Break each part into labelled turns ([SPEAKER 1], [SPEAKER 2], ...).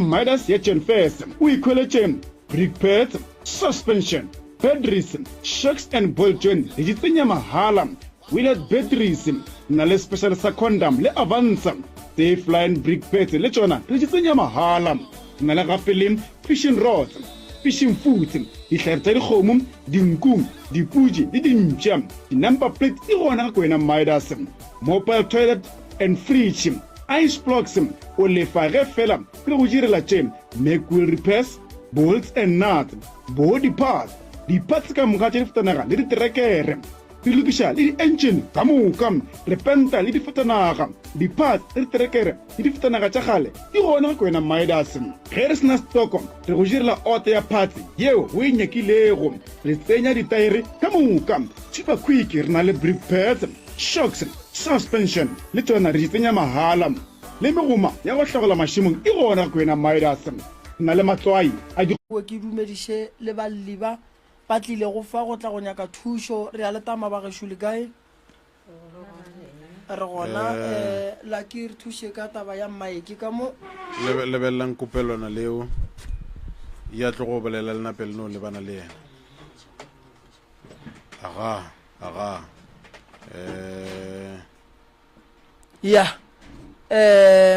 [SPEAKER 1] Midas ya Gen First o ikhweletše brake pads, suspension, batteries, shocks and ball joint le di tsenya mahala, wheeled batteries na le special sa condom le Avanza, safe line brake pads le tšona le di tsenya mahala, na le gape le fishing rods, fishing food, dihlare tša dikgomo, dinku, dipudi le dintša. Di-number plate e gona ka kwena Midas. Mobile toilet and fridge, ice blocks o lefa ge fela le go direla tše make wheel repairs, bolts and nuts, body parts, di-parts ka moka tše difatanaga le diterekere, di lokiša le di-engine ka moka, repenta le difatanaga, di-parts le diterekere le difatanaga tša gale di gona ka kwena Midas. Ge re sena stoko re go direla order ya parts yeo o e nyakilego, re tsenya ditaere ka moka. Super quick re na le brake pads, shocks, suspension le tšona re di tsenya mahala, le megoma ya go hlagola mašimong e gona ka kwena Midas. Na le matswai a di
[SPEAKER 2] ke dumediše le balli ba tlile go fa go tla go nyaka thušo re a letama ba gešo le kae re gona la ke re thuše ka taba ya mmaeke ka mo
[SPEAKER 3] lebelelang kopelwana leo ya tlo go bolela le napele no le bana le yena aga
[SPEAKER 2] ya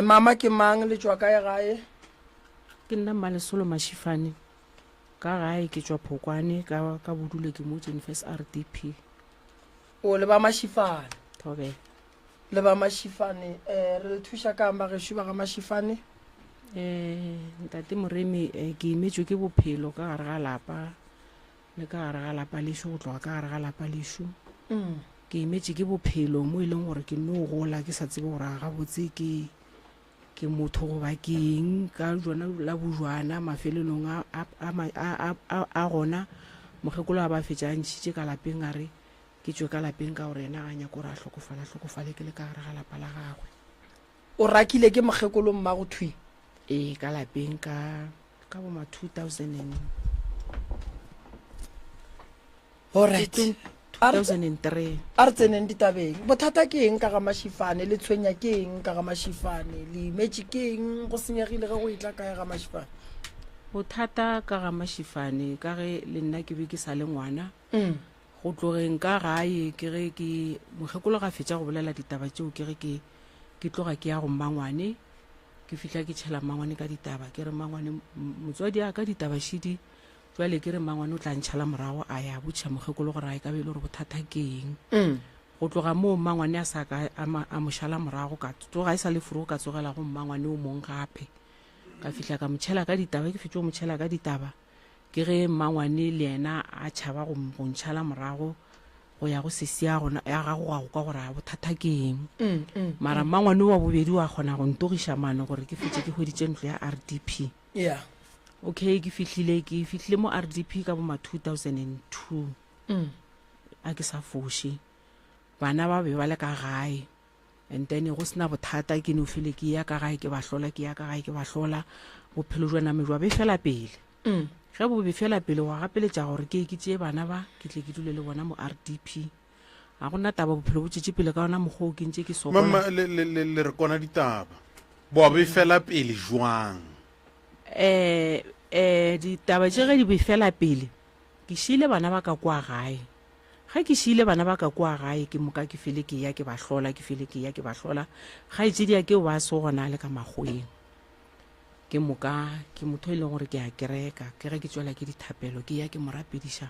[SPEAKER 2] mama ke mang le tšwa kae gae
[SPEAKER 4] ke nna Malesolo Mashifane ka gae ke tšwa Phokwane ka bodule ke mo Gen First RDP.
[SPEAKER 2] o le ba Mashifane
[SPEAKER 4] Thobe
[SPEAKER 2] le ba Mashifane re thuša ka ba gešo ba ga Mashifane
[SPEAKER 4] ntate Moremi ke imetšwe ke bophelo ka gare ga lapa le ka gare ga lapa lešo go tloga ka gare ga lapa lešo ke imetše ke bophelo mo e leng gore ke no gola ke sa tsebe gore ga botse ke motho goba ke eng ka jona la bojwana mafelelong a gona mokgekolo a ba fetša ntšhitše ka lapeng a re ke tšwe ka lapeng ka gore ena a nyaka gore a hlokofale ke le ka gare ga lapa la gagwe.
[SPEAKER 2] o rakile ke mokgekolo mma go thwi
[SPEAKER 4] ka lapeng ka boma 2000
[SPEAKER 2] alright
[SPEAKER 4] 2003
[SPEAKER 2] a re tseneng ditabeng bothata ke eng ka ga Mashifane le tshwenya ke eng ka ga Mashifane le imetše ke eng go senyegile ge go itla kae ga Mashifane
[SPEAKER 4] bothata ka ga Mashifane ka ge le nna ke be ke sa le ngwana go tlogeng ka gae ke ge ke mokgekolo ga fetša go bolela ditaba tšeo ke ge ke tloga ke ya go mmangwane ke fihla ke tšhela mmangwane ka ditaba ke re mmangwane motswadi a ka ditaba šidi jwale ke re mmangwane o tla ntšhala morago a ya botša mokgekolo gore a e ka be le gore bothata ke eng go tloga moo mmangwane a sa ka a mošala morago ka tloga e sa le furu ka tsogela go mmangwane o mong gape ka fihla ka motšhela ka ditaba ke fetše go motšhela ka ditaba ke ge mmangwane le yena a tšhaba go ntšhala morago go ya go sesi ya gago ga go ka gore a bothata ke eng mara mmangwane wa bobedi wa kgona go ntogiša mano gore ke fetše ke hweditše ntlo ya RDP. Okay, ke fihlile mo RDP ka boma 2002 a ke sa foše bana ba be ba le ka gae and then go sena bothata ke no file ke ya ka gae ke ba hlola bophelo jwana me jwa be fela pele ge bo be fela pele wa gapeletša gore ke tšee bana ba ke tle ke dule le bona mo RDP a gona taba bophelo bo tšetše pele ka ona mokgwa o ke ntše ke sokola
[SPEAKER 3] mama le re kona ditaba bo be fela pele jwang
[SPEAKER 4] ditaba tše ge di be fela pele ke šile bana ba ka kwa gae ga ke šile bana ba ka kwa gae ke moka ke fele ke ya ke ba hlola ga etsedi ya ke ba so gona le ka magweng ke moka ke motho e leng gore ke a kereka ke ge ke tswela ke dithapelo ke ya ke morapediša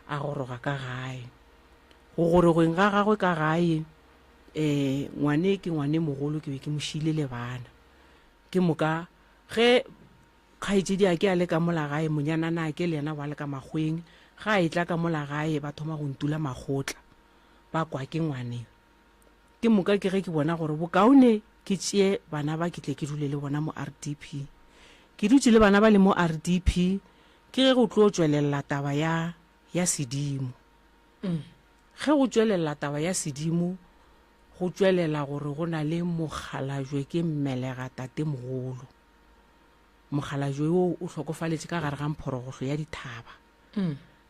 [SPEAKER 4] a goroga ka gae go gorogeng ga gagwe ka gae ngwane ke ngwane mogolo ke be ke mo šile le bana ke moka ge kgaetsedi a ke a le ka mola gae monyanana ke le yena wa le ka magweng ga a etla ka mola gae ba thoma go ntula magotla ba kwa ke ngwane ke moka ke ge ke bona gore bokaone ke tšee bana ba ke tle ke dule le bona mo RDP ke dutse le bana ba le mo RDP ke ge go tlo tswelela taba ya sedimo ge go tswelela taba ya sedimo go tswelela gore go na le Mokgalajwe ke Mmelega tate mogolo Mokgalajwe o hlokofaletše ka gare ga mphorogohlo ya dithaba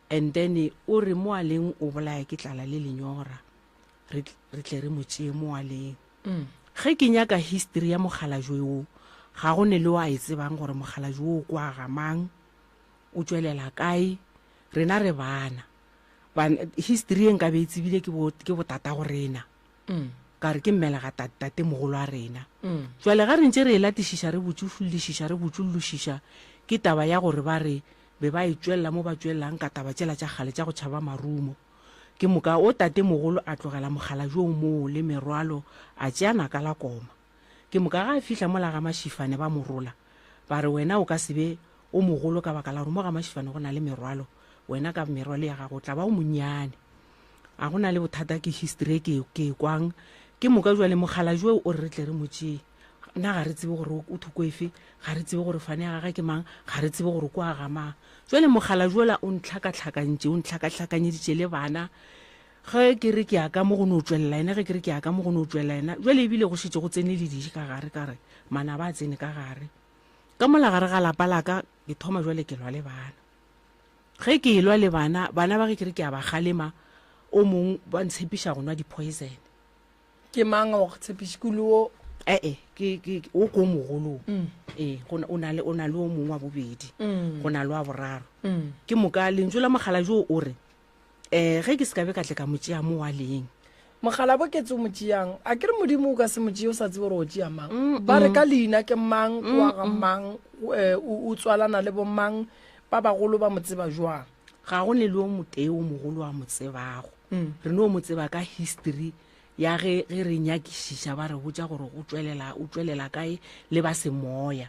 [SPEAKER 4] and then o re moaleng o bolaya ke tlala le lenyora re tle re mo tšee moaleng ge ke nyaka history ya Mokgalajwe o ga go ne le wa e tsebang gore mogala jo o kwa gamang o tswelela kae rena re bana history nka be tsebile ke botata go rena ka re ke mmela ga tate mogolo a rena jwale ga re ntse re latišiša re botšollošiša ke taba ya gore ba re be ba itswelela mo ba tswelelang ka taba tsela tša kgale tša go tšhaba marumo ke moka o tate mogolo a tlogela mogala jo mo le merwalo a tšeana ka la koma ke moka ga a fihla mo la ga Mašifane ba morola ba re wena o ka sebe o mogolo ka baka la gore mo ga Mašifane go na le merwalo wena ka merwalo ya gago tla ba o monnyane a gona le bothata ke history ke kwang ke moka jwale mogala jo o re tle re motšee nna ga re tsebe gore o thuko efe ga re tsebe gore fane ya gaga ke mang ga re tsebe gore ko a gamang jwale mogala jola o ntlhakatlhakanyeditše le bana ge ke re ke ya ka mo go no tswelela ena ge ke re ke ya ka mo go no tswelela ena jwale ebile go šetse go tsene le diši ka gare ka re mana ba tsene ka gare ka mola gare ga lapa laka ke thoma jwale ke lwa le bana ge ke lwa le bana ba ge ke re ke ya ba kgalema o mong ba ntshepiša go nwa di-poison
[SPEAKER 2] ke mang wa go tshepiša kulo
[SPEAKER 4] o ko mogolong o na le o mongwe wa bobedi go na le wa boraro ke moka lentswe la mogala jo o re ge ke se ka be ka tle ka motšea mo wa leng
[SPEAKER 2] mogala bo ketse o motšeang a ke re modimo o ka se motšee o sa tsebe gore o tšea mang ba re ka leina ke mang wa ga mang o tswalana le bomang ba bagolo ba mo tseba jwang
[SPEAKER 4] ga go ne le o motee o mogolo wa mo tsebago re no mo tseba ka history ya ge re nyakišiša ba re botša gore o tswelela kae le ba semoya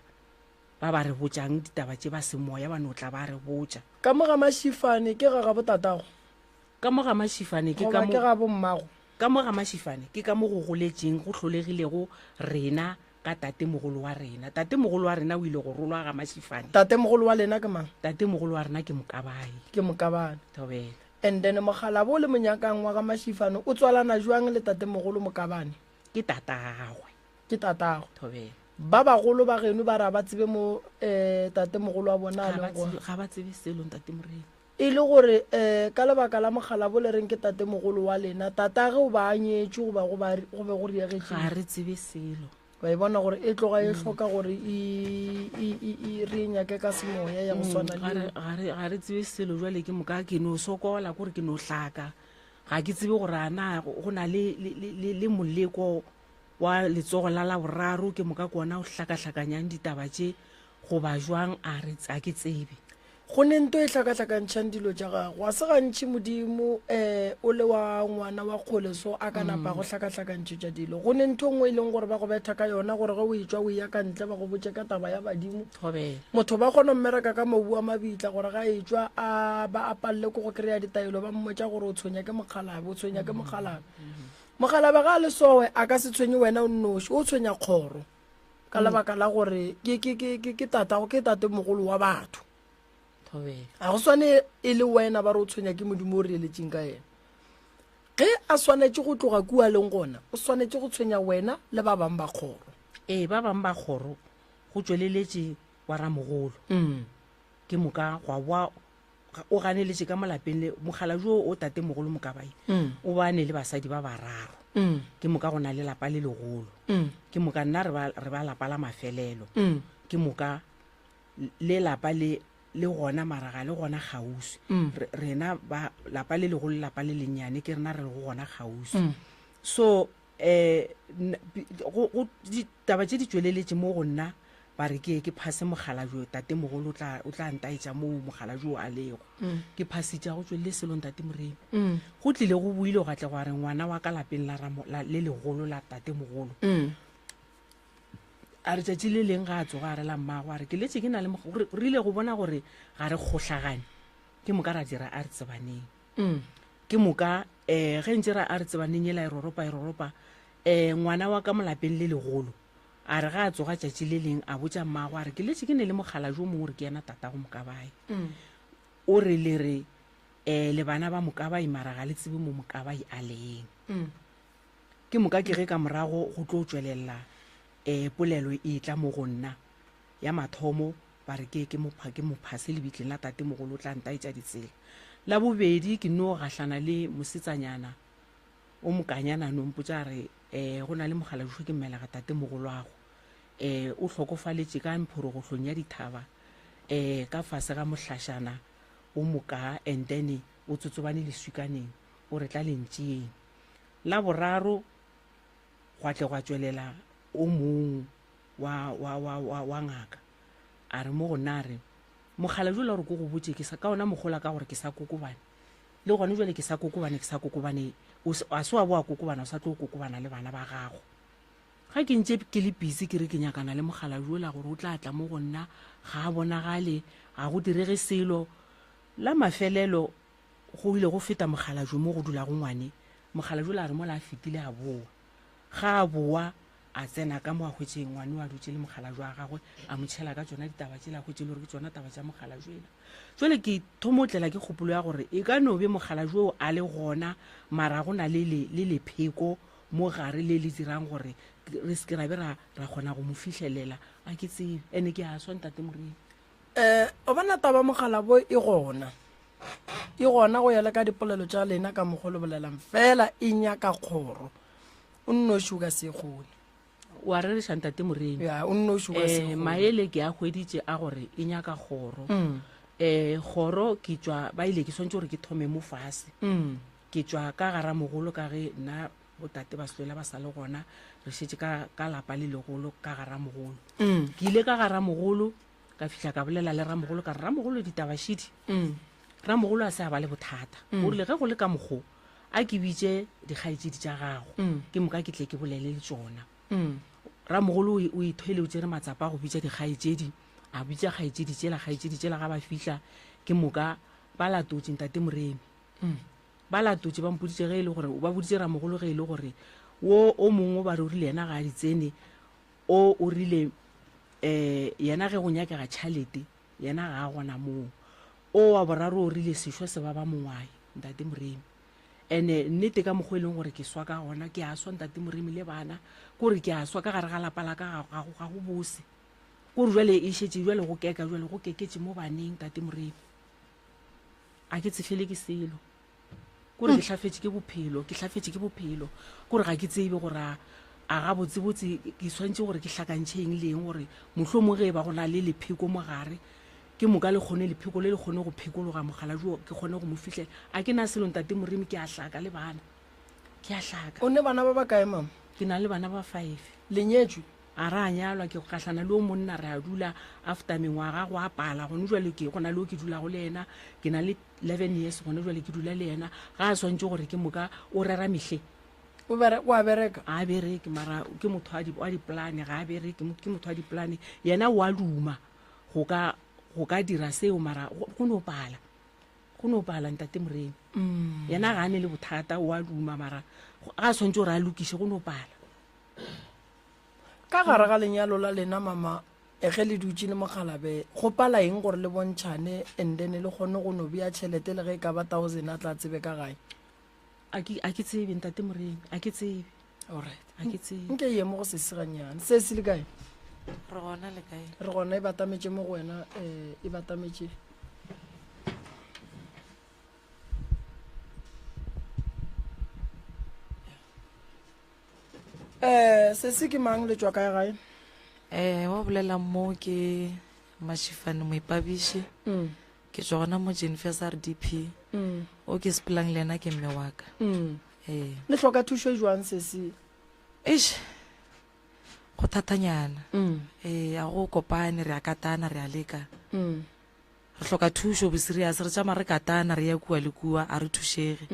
[SPEAKER 4] ba re botšang ditaba tše ba semoya ba no tla ba re botša
[SPEAKER 2] ka mo ga Mašifane ke ga botatago
[SPEAKER 4] ka mo ga Mašifane ke
[SPEAKER 2] ga bommago
[SPEAKER 4] ka mo ga Mašifane ke ka mo go goletšeng go hlolegilego rena ka tate mogolo wa rena o ile go rolwa ga Mašifane
[SPEAKER 2] tate mogolo wa lena ke mang
[SPEAKER 4] tate mogolo wa rena ke
[SPEAKER 2] Mokabane
[SPEAKER 4] thobela
[SPEAKER 2] and then mogala bo le monyakang wa ga Mašifane o tswalana jwang le tate mogolo Mokabane
[SPEAKER 4] ke tatagwe thobela
[SPEAKER 2] ba bagolo ba geno ba ra ba tsebe mo tate mogolo wa bona
[SPEAKER 4] ga ba tsebe selo tate morena
[SPEAKER 2] e le gore ka lebaka la mogala bo le reng ke tate mogolo wa lena tatage o ba anyetse go be go riagetše
[SPEAKER 4] ga re tsebe selo
[SPEAKER 2] ba e bona gore e tloga e hloka gore re nyake ka semoya ya go swana
[SPEAKER 4] ga re tsebe selo jwale ke moka ke no sokola kore ke no hlaka ga ke tsebe gore ana go na le moleko wa letsogo la boraro ke moka kona o hlakahlakanyang ditaba tše go ba jwang a ke tsebe
[SPEAKER 2] go ne nto e hlakahlakantšhang dilo tša gago a se gantši modimo o le wa ngwana wa kgoleso a ka napa go hlakahlakantšhe tša dilo go ne ntho ngwe e leng gore ba go betha ka yona gore ge o etswa o ya ka ntle ba go botse ka taba ya badimo motho ba kgona mmereka ka mobu wa mabitla gore ga etswa ba apalele ko go kry-a ditaelo ba mmotša gore o tshwenya ke mokhalabe mokhalabe ga a le sowe a ka se tshwenye wena o nnoši o tshwenya kgoro ka lebaka la gore ke tate mogolo wa batho a go swane e le wena ba re o tshwenya ke modimo o reeletseng ka ena ge a swanetse go tloga kua leng gona o swanetse go tshwenya wena le ba bang ba kgoro
[SPEAKER 4] ba bang ba kgoro go tsweleletše wa ramogolo ke moka o ganeletše ka malapeng le mogala jo o tate mogolo Mokabai o bane le basadi ba bararo ke moka go na le lapa le legolo ke moka nna re ba lapa la mafelelo ke moka le lapa le gona maraga le gona gausi rena ba lapa le legolo lapa le lennyane ke rena re le go gona gausi so ditaba tše di tsweleletše mo go nna ba re ke phase mogala jo tate mogolo o tla ntaetša mo mogala jo a lego ke phasitša go tswelele selong tate morena go tlile go buile go gatle go re ngwana wa ka lapeng le legolo la tate mogolo a re tšatši le leng ga a tsoga a re la mmago a re ke letse ke na le re ile go bona gore ga re kgohlagane ke moka ra dira a re tsebaneng ke moka ge ntse ra a re tsebaneng ela e roropa ngwana wa ka molapeng le legolo a re ga a tsoga tšatši le leng a botša mmago a re ke letse ke ne le mogala jo mongwe gore ke yena tatago Mokabai o re le re le bana ba Mokabai mara ga le tsebe mo Mokabai a leng ke moka ke ge ka morago go tlo tswelela polelo e tla mo go nna ya mathomo ba re ke mophase lebitleng la tate mogolo o tla ntaetša ditsela la bobedi ke no gahlana le mosetsanyana o mokanyana no mpotša re go na le mogala jo ke mmela ga tate mogolo wago o tlhokofaletše ka mphorogohlong ya dithaba ka fase ga mohlašana o moka and then o tsotsobane leswikaneng o re tla lentšeeng la boraro gwa tle gwa tswelela o mong wa ngaka a re mo gona re mogala jwale gore ko go botse ke sa ka ona mogola ka gore ke sa kokobane le gone jwale ke sa kokobane a se wa boa kokobana o sa tlo kokobana le bana ba gago ga ke ntse ke le busy ke re ke nyakana le mogala jwela gore o tla tla mo go nna ga a bonagale ga go direge selo la mafelelo go ile go feta mogala jo mo go dula go ngwane mogala jwela a re mo la fetile a boa ga a boa a tsena ka mo a hwetseng ngwane wa dutse le mogala jwa gagwe a motšhela ka tsona ditaba tse la hwetse le gore ke tsona taba tsa mogala jwela jwale ke thomotlela ke kgopolo ya gore e ka no be mogala jo a le gona mara go na le lepheko mo gare le dirang gore re se ke ra be ra kgona go mo fitlhelela a ke tsebe ene ke a swantate moreng
[SPEAKER 2] o bona taba mogala bo e gona go yela ka dipolelo tša lena ka mogolo bolelang fela e nyaka kgoro o nnoši o ka se kgone
[SPEAKER 4] wa re shantate moreng
[SPEAKER 2] ya o nnoši o ka se kgone
[SPEAKER 4] maele ke a hweditše a gore e nyaka kgoro kgoro ke tswa ba ile ke swantse gore ke thome mo fase ke tswa ka gara mogolo ka ge nna botate ba seloela ba sa le gona re šetse ka lapa le legolo ka gara mogolo ke ile ka gara mogolo ka fihla ka bolela le ramogolo ka re ramogolo ditabašidi ramogolo a se a ba le bothata o rile ge go le ka mokgo a ke bitše dikgaetšedi tša gago ke moka ke tle ke bolele le tsona ramogolo o ithwele o tsere matsapa go bitša dikgaetšedi a bitša kgaetšedi tšela ga ba fihla ke moka ba latotše ntate moremi ba latotše ba mpoditše ge e le gore ba boditše ramogolo ge e le gore o mongwe ba re o rile yena ga a di tsene o rile yena ge go nyakega tšhalete yena ga a gona moo o wa boraro o rile sešwa se ba mongwae ntate moremi ene nnete ka mokgwa e leng gore ke swa ka gona ke a swa ntate moremi le bana kore ke a swa ka gare ga lapa la ka ga go bose kore jwale e šetse jwale go keka jwale go keketse mo baneng ntate moremi a ke tsefele ke selo kore ke hlafetse ke bophelo kore ga ke tsebe gore a ga botsebotse ke swantse gore ke hlakantšheng le eng gore mohlomong ge ba go na le lepheko mo gare ke moka le kgone lepheko le kgone go phekologa mogala jo ke kgone go mo fitlhela a ke na selo ntate moremi ke a hlaka le bana ke a hlaka
[SPEAKER 2] o ne bana ba ba kae mama
[SPEAKER 4] ke na le bana ba 5
[SPEAKER 2] lenyetšwe
[SPEAKER 4] a ra nyalwa ke go katlana le o monna re a dula after mengwaga go a pala gone jwale ke gona le o ke dula go le ena ke na le 11 years gone jwale ke dula le ena ga a swantse gore ke moka o rera mehle
[SPEAKER 2] o a bereka
[SPEAKER 4] a bereke mara ke motho wa diplane ga a bereke ke motho wa diplane yena o a luma go ka dira seo mara go no pala ntate moremi yena ga a ne le bothata o a luma mara ga a swantse gore a lokiše go no pala
[SPEAKER 2] ka gare ga lenyalo la lena mama ge le dutse le mogalabe go pala eng gore le bontšhane and then le kgone go no bea tšhelete le ge e ka ba 1000 a tla tsebe ka gae
[SPEAKER 4] a ke tsebe ntate moremi a ke tsebe
[SPEAKER 2] alright
[SPEAKER 4] a ke tsebe
[SPEAKER 2] nke ye mo go se seganyana se se le kae
[SPEAKER 5] re gona le kae
[SPEAKER 2] re gona e batametše mo go wena e batametše se se ke mang le tswa kae gae
[SPEAKER 5] wa bolelang mo ke Mashifane Moipabiši ke tswa gona mo Jennifer's RDP o ke sepelang le ena ke mme wa ka
[SPEAKER 2] le tlhoka thušo e jwang se se
[SPEAKER 5] go thatanyana a go kopane re a katana re a leka re tlhoka thušo bo serious re tšama re katana re ya kua le kua a re thušege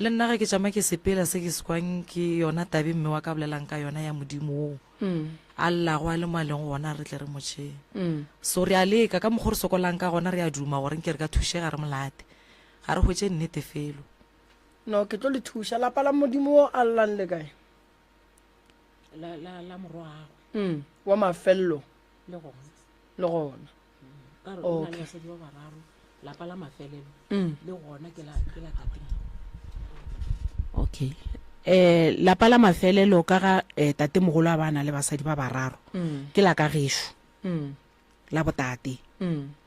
[SPEAKER 5] le nna ge ke tšama ke sepela se ke sekwang ke yona tabe mme wa ka bolelang ka yona ya modimo o a llago a le moaleng gona re tle re motšheng so re a leka ka mokgwa re sokolang ka gona re a duma gore nke re ka thušega re molate ga re hwetse nnete felo
[SPEAKER 2] no ke tlo le thuša lapa la modimo o a llang le kae
[SPEAKER 4] la morwago
[SPEAKER 2] wa mafello
[SPEAKER 4] le gona
[SPEAKER 2] le gona
[SPEAKER 4] ka re o na le basadi ba bararo lapa la mafelelo le gona ke la tateng okay lapa la mafelelo ka ga tate mogolo a bana le basadi ba bararo ke la ka gešo la botate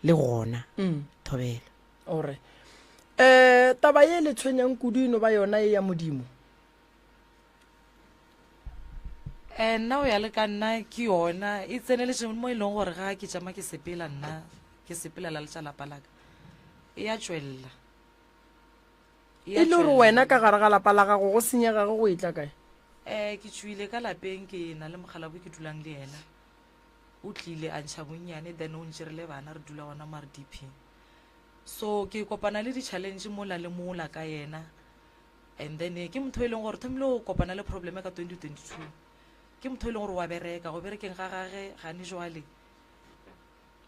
[SPEAKER 4] le gona thobela
[SPEAKER 2] ore taba ye le tshwenyang kudu eno ba yona e ya modimo
[SPEAKER 5] nna o ya le ka nna ke yona e tseneletse mo e leng gore ga ke tšama ke sepela nna ke sepelela le tša lapa laka e ya tswelela
[SPEAKER 2] e le gore wena ka gare ga lapa la gago go senyega go e tla kae
[SPEAKER 5] ke tswile ka lapeng ke na le mogala bo ke dulang le ena o tlile a ntšha bonnyane then o ntšerile bana re dula gona mare dp so ke kopana le di-challenge mola le mola ka yena and then ke motho e leng gore thomile o kopana le probleme ka 2022 ke motho e leng gore wa bereka go berekeng ga gage gane jwale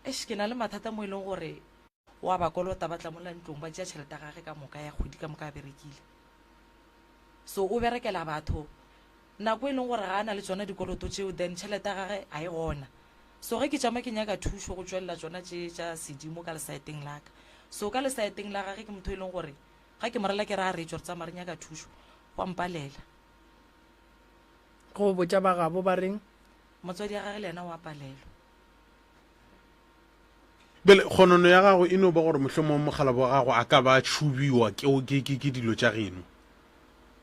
[SPEAKER 5] ke na le mathata mo e leng gore wa ba kolota ba tla mola ntlong ba tšea tšhelete gage ka moka ya kgwedi ka moka a berekile so o berekela batho nako e leng gore ga a na le tsona dikoloto tšeo then tšhelete gage a e gona so ge ke tšama ke nyaka thušo go tswelela tsona tše tša sedimo ka lesaeteng laka so ka lesaeteng la gage ke motho e leng gore ga ke morela ke re a retšo re tsamaya re nyaka thušo wa mpalela
[SPEAKER 2] go botša ba gabo ba reng
[SPEAKER 5] motswadi ya gage le ena wa palelwa
[SPEAKER 3] bele kgonono ya gago e no ba gore mohlomong mogala wa gago a ka ba tšhubiwa ke dilo tša geno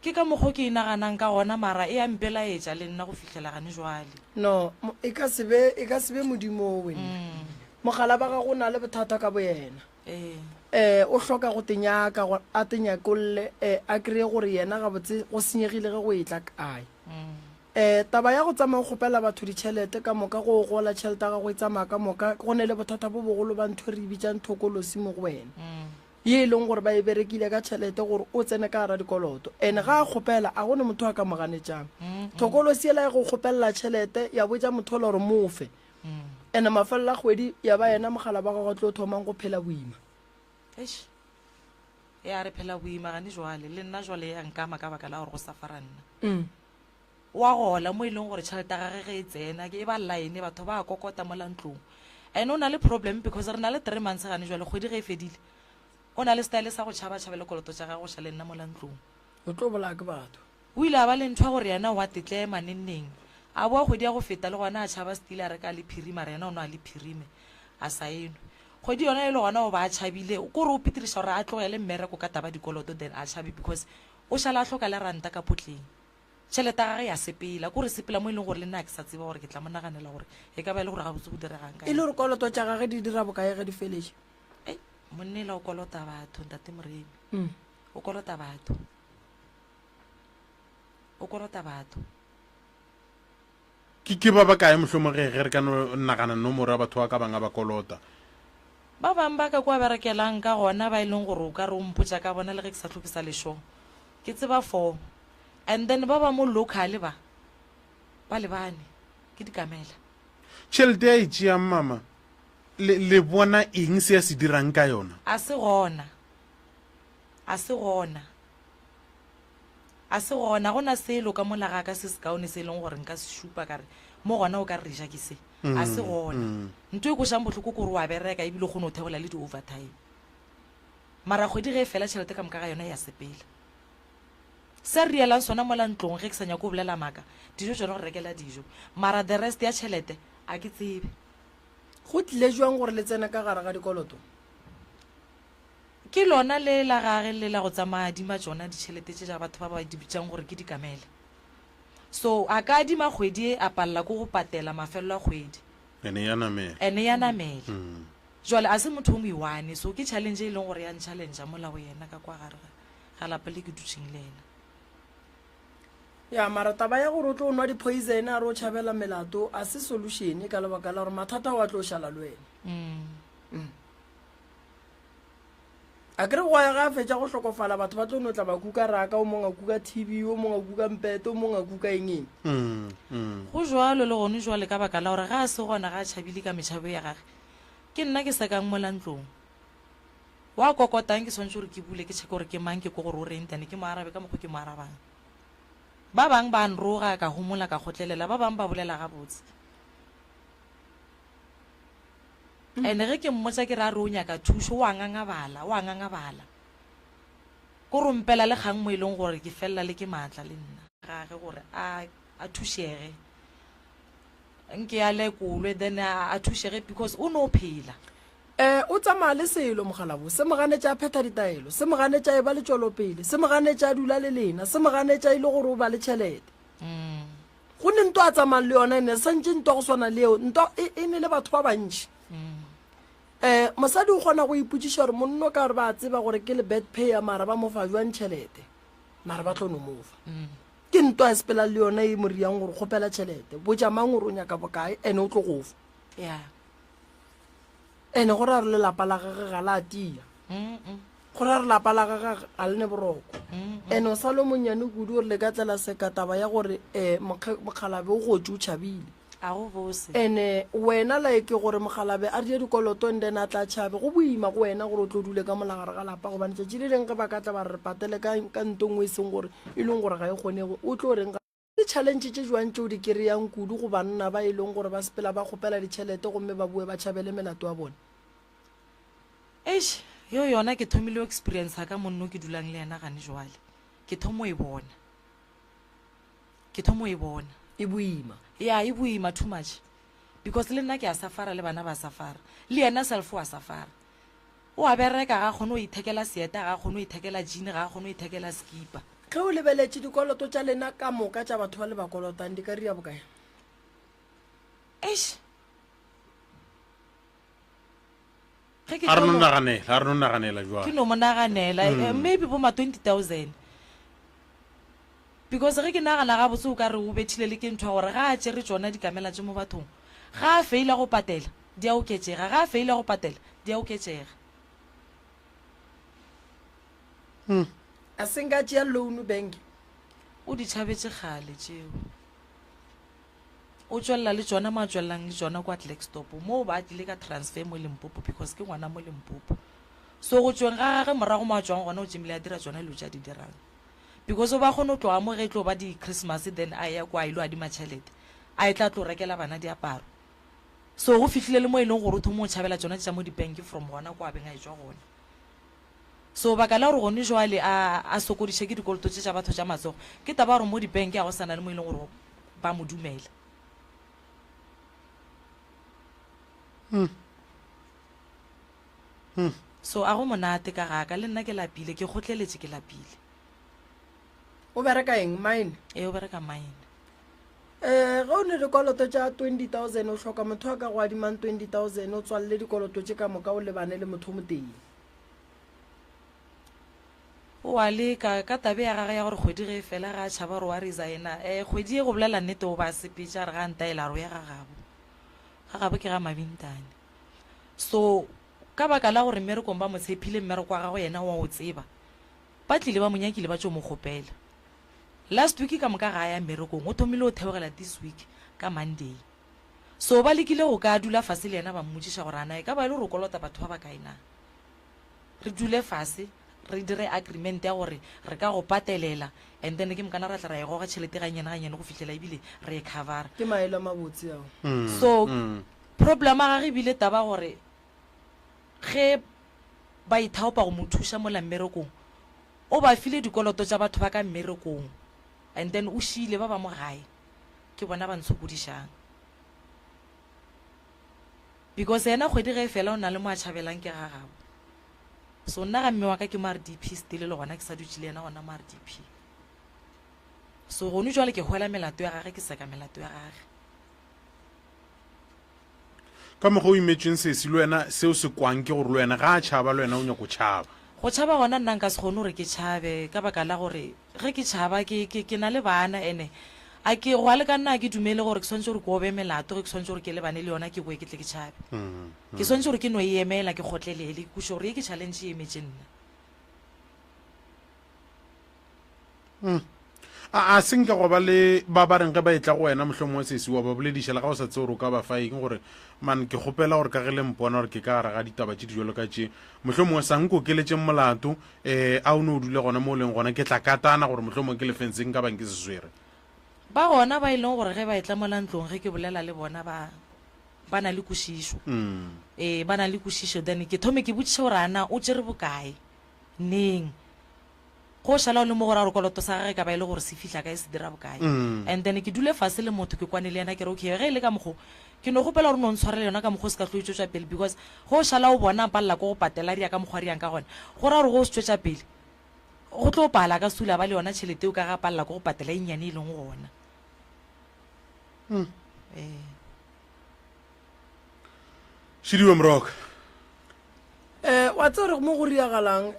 [SPEAKER 5] ke ka mokgwa ke inaganang ka gona mara e ampelaetša le nna go fitlhela gane jwale
[SPEAKER 2] no e ka sebe modimo wena mogala ba gago o na le bothata ka bo yena o hloka go tenyaka a tenyakolle a kry-e gore yena gabotse go senyegile ge go e tla kae taba ya go tsamaya go gopela batho ditšhelete ka moka go gola tšhelete ga go e tsamaya ka moka go ne le bothata bo bogolo ba ntho re bitsang thokolosi mo go wena ye e leng gore ba e berekile ka tšhelete gore o tsene ka gara dikoloto and ga a gopela a gone motho a ka moganetšang thokolosi ela e go gopelela tšhelete ya botša motho le gore mofe and mafelela kgwedi ya ba yena mogala ba gago tlo thomang go phela boima
[SPEAKER 5] ya re phela boima gane jwale le nna jwale ya nkama ka baka la gore go safara nna wa gola mo e leng gore tšhelete gage ge e tsena ke e ba line batho ba kokota mo lantlong and o na le problem because re na le 3 months gane jwale kgwedi ge e fedile o na le style sa go tšhaba-tšhabele koloto tša gage go šale nna mo lantlong
[SPEAKER 2] o tlo bola ke batho
[SPEAKER 5] o ile a ba le ntho gore yena wa tetle manenneng a boa kgwedi ya go feta le gona a tšhaba stile a reka le phirima re yena o ne a le phirime a sa enwe kgwedi yona e le gona o ba a tšhabile kore o pitiriša gore a tlogele mmereko ka taba dikoloto then a tšhabe because o šala a tlhoka le ranta ka potleng tšhelete gage ya sepela kore sepela mo e leng gore le nna ke sa tseba gore ke tla mo naganela gore e ka ba e le gore ga botse go diregang ka
[SPEAKER 2] e le gore koloto tša gage di dira bokae ge di feletse
[SPEAKER 5] monnela o kolota batho ntate moremi o kolota batho
[SPEAKER 3] ke ba ba kae mohlomong ge re ka nagana nomoro ya batho ba ka banga ba kolota
[SPEAKER 5] ba bangwe ba ka kwa berekelang ka gona ba e leng gore o ka re o mpotša ka bona le ge ke sa tlhokisa lešo ke tseba 4 and then ba ba mo local ba lebane ke dikamela
[SPEAKER 3] tšhelete ya e tšeang mama le bona eng se ya se dirang ka yona
[SPEAKER 5] a se gona go na selo ka molaga ka se sekaone se e leng gore nka se šupa kare mo gona o ka re ja ke se a se gona ntho e košang botlhoko kore wa bereka ebile go ne o theola le di-overtime mara kgwedi ge e fela tšhelete ka moka ga yona ya sepela se re rielang sona mo lantlong ge ke sa nyako o bolela maaka dijo tsone go rekela dijo mara the rest ya tšhelete a ke tsebe
[SPEAKER 2] go tlile jwang gore le tsena ka gare ga dikoloto
[SPEAKER 5] ke lona le la gage le la go tsamaya dima tsona ditšhelete tše ja batho ba ba di bitsang gore ke dikamele so a ka dima kgwedi a palela ko go patela mafelelo a kgwedi
[SPEAKER 3] ene ya namele
[SPEAKER 5] jwale a se motho o mo iwane so ke challenge e leng gore ya nchallenge molao yena ka kwa gare ga lapa le ke dutšeng le ena
[SPEAKER 2] ya mara taba ya gore o tlo nwa di-poison a re o tšhabela melato a se solution ka lebaka la gore mathata wa tlo o šala le wena a kere go ya ga a fetša go hlokofala batho ba tlo no tla ba kuka raka o mongwe a kuka tv o mongwe a kuka mpete o mongwe a kuka engeng
[SPEAKER 5] go jwalo le gone jwale ka baka la gore ga a se gona ga a tšhabile ka metšhabo ya gage ke nna ke sekang mo lantlong wa kokotang ke swantse gore ke bule ke check gore ke mang ke ko gore o reng tane ke mo arabe ka mokgwa ke mo arabang ba bang ba nroga ka homola ka gotlelela ba bang ba bolela gabotse ene ge ke mmotsa ke ra re o nyaka thušo wa ngangabala ko rompela le kgang mo e leng gore ke felela le ke maatla le nna gage gore a thušege nke ya lekolwe then a thušege because o no phela
[SPEAKER 2] o tsamaya le selo mogalabo se moganetša a phetha ditaelo se moganetša e ba le tšwelopele se moganetša a dula le lena se moganetša e le gore o ba le tšhelete go ne ntwa a tsamayang le yona ene santse ntwa go swana le eo ntwa e ne le batho ba bantši mosadi o kgona go ipotsiša gore monno ka gore ba tseba gore ke le bad payer mara ba mofa jwang tšhelete mara ba tlono mofa ke ntwa e sepela le yona e moriang gore kgopela tšhelete bojamang gore o nyaka bokae ene o tlo gofa ene gore a re lelapa la gage ga la tia gore a re lapa la gage ga le ne boroko ene o sa le monnyane kudu gore le ka tlela seka taba ya gore mokgalabe o gotse o tšhabile ene wena like gore mogalabe a die dikoloto then a tla tšhabe go boima go wena gore o tlo dule ka molagare ga lapa gobane tšatši le leng ge ba ka tla ba re patele ka ntongwe e seng gore e leng gore ga e kgonego o tlo reng di-challenge tše jwang tšeo di kry-yang kudu go banna ba e leng gore ba sepela ba kgopela ditšhelete gomme ba bue ba tšhabele melato wa bone
[SPEAKER 5] yo yona ke thomile experience ka monno ke dulang le yena gane jwale ke thomo e bona
[SPEAKER 2] e boima
[SPEAKER 5] e boima too much because le nna ke a safara le bana ba safara le yena self wa safara o a bereka ga kgone o ithekela seeta ga kgone o ithekela jean ga kgone o ithekela skipa
[SPEAKER 2] ge o lebeletše dikoloto tša lena ka moka tša batho ba le ba kolotang di ka ria bokae
[SPEAKER 3] a re no naganela jwa
[SPEAKER 5] ke no mo naganela maybe bo ma 20,000 because ge ke nagana ga botse o ka re o bethile le ke ntho gore ga a tšere tsona dikamela tše mo bathong ga a feila go patela di a oketsega ga a feila go patela di a oketsega
[SPEAKER 2] a senka tšea loan bank
[SPEAKER 5] o di tšhabetse kgale tšeo o tswelela le tsona ma tswelelang le tsona kwa Klerksdorp mo ba tlile ka transfer mo Limpopo because ke ngwana mo Limpopo so go tsweng ga gage morago ma tswang gona o tšimile a dira tsona lo tša di dirang because o ba kgone o tloga mo ge tlo ba di-Christmas then a ya kwa ilo a dimatšhelete a e tla tlo rekela bana diaparo so go fitlhile le mo e leng gore o thomo o tšhabela tsona tša mo di-bank from gona kwa beng a e tswa gona so baka la gore gone jwale a sokodiše ke dikoloto tše tša batho tša matsogo ke taba gore mo di-bank a go sana le mo e leng gore ba mo dumela so a go monate ka gaka le nna ke lapile ke kgotleletse ke lapile
[SPEAKER 2] o bereka eng mine
[SPEAKER 5] o bereka mine
[SPEAKER 2] ge o ne dikoloto tša 20,000 o hloka motho a ka go adimang 20,000 o tswalele dikoloto tše ka moka o lebane le motho mo teng
[SPEAKER 5] o a leka ka tabe ya gage ya gore kgwedi ge e fela ga a tšhaba gore wa resigna kgwedi e go bolela nnete o ba sepetša re ga ntaela ro ya gagabo ke ga mabintane so ka baka la gore mmerekong ba mo tshepile mmereko wa gago yena wa o tseba ba tlile ba monyakile ba tšo mo kgopela last week ka moka ga ya mmerekong o thomile o theogela this week ka Monday so ba lekile go ka dula fase le yena ba mmotsiša gore ana e ka ba ile gore kolota batho ba ba kaena re dule fase re dire agreement ya gore re ka go patelela and then ke mokana ra tla ra e goga tšhelete ganyane go fitlhela ebile re e covera
[SPEAKER 2] ke maele a mabotse ao
[SPEAKER 5] so problem a gage ebile taba gore ge ba ithaopa go mo thuša mola mmerekong o ba file dikoloto tša batho ba ka mmerekong and then o šile ba ba mo gae ke bona ba ntshokodišang because yena kgwedi ge e fela o na le mo a tšhabelang ke gagabo so nna ga mme wa ka ke mo RDP stile le gona ke sa dutšile yena gona mo RDP so gone jwale ke hwela melato ya gage ke seka melato ya gage
[SPEAKER 3] ka mokgwa o imetseng sesi le wena seo se kwang ke gore le wena ga a tšhaba le wena o nyako tšhaba
[SPEAKER 5] go tšhaba gona nna nka se kgone gore ke tšhabe ka baka la gore ge ke tšhaba ke na le bana ene a ke go a le ka nna ke dumele gore ke swantse gore ke obe melato ge ke swantse gore ke lebane le yona ke boe ke tle ke tšhabe ke swantse gore ke no e emela ke kgotlelele ke kuše gore ye ke challenge e emetse
[SPEAKER 3] nna a seng ka go ba le ba ba reng ge ba etla go wena mohlomong wa sesi wa ba boledišela ga o sa tse gore o ka ba fa eng gore man ke kgopela gore ka ge le mpona gore ke ka gara ga ditaba tše dijalo ka tše mohlomong sa nko keletseng molato a o ne o dule gona mo o leng gona ke tla katana gore mohlomong ke lefenseng ka bang ke seswere
[SPEAKER 5] ba gona ba e leng gore ge ba etla mola ntlong ge ke bolela le bona ba na le kwešišo ba na le kwešišo then ke thome ke botšiša gore ana o tšere bokae neng go šala o le mo gore a re koloto sa gage ka ba e le gore se fitlha ka e se dira bokae and then ke dule fase le motho ke kwane le yena ke re okay ge e le ka mokgo ke no gopela gore no ntshwarele yona ka mokgo se ka tlo itswetša pele because go šala o bona palela ko go patela ria ka mokgwa riang ka gona go ra gore go se tswetša pele go tlo pala ka sula ba le yona tšhelete o ka ga palela ko go patela e nnyane e leng gona
[SPEAKER 3] Shediwe Moroka.
[SPEAKER 2] wa tse gore mo go riagalang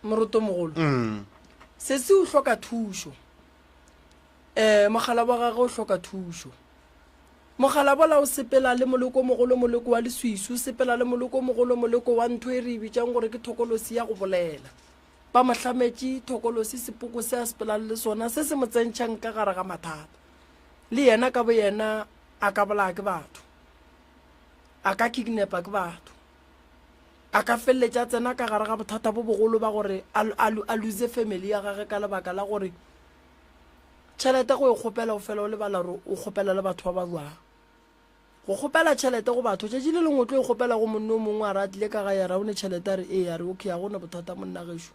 [SPEAKER 2] moroto mogolo se se o hloka thušo mogala wa gagwe o hloka thušo mogala bola o sepela le moleko mogolo moleko wa leswisu o sepela le moleko mogolo moleko wa ntho e re e bitsang gore ke thokolosi ya go bolela ba mohlametše thokolosi sepoko se a sepela le sona se se mo tsentšhang ka gare ga mathata le yena ka bo yena a ka bolaya ke batho a ka kidnapa ke batho a ka feleletša tsena ka gare ga bothata bo bogolo ba gore a lose family ya gage ka lebaka la gore tšhelete go e kgopela o fela o lebala gore o kgopela le batho ba ba buang go kgopela tšhelete go batho tšatši le lengwe tlo e kgopela go monno o mongwe a ratile ka ga yara o ne tšhelete a re e ya re okay ya gone bothata monna gešo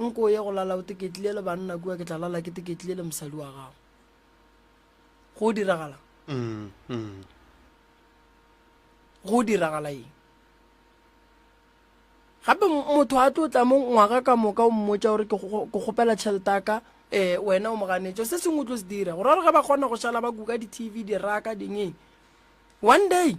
[SPEAKER 2] nko ye go lala o teketlile le banna kua ke tla lala ke teketlile le mosadi wa gago go diragala go diragala eng gape motho a tlo tla mo ngwaga ka moka o mmotsa gore ke kgopela tšhelete aka wena o moganetso se sengwe o tlo se dira gore re ga ba kgona go šala ba kuka di-tv diraka dingeng one day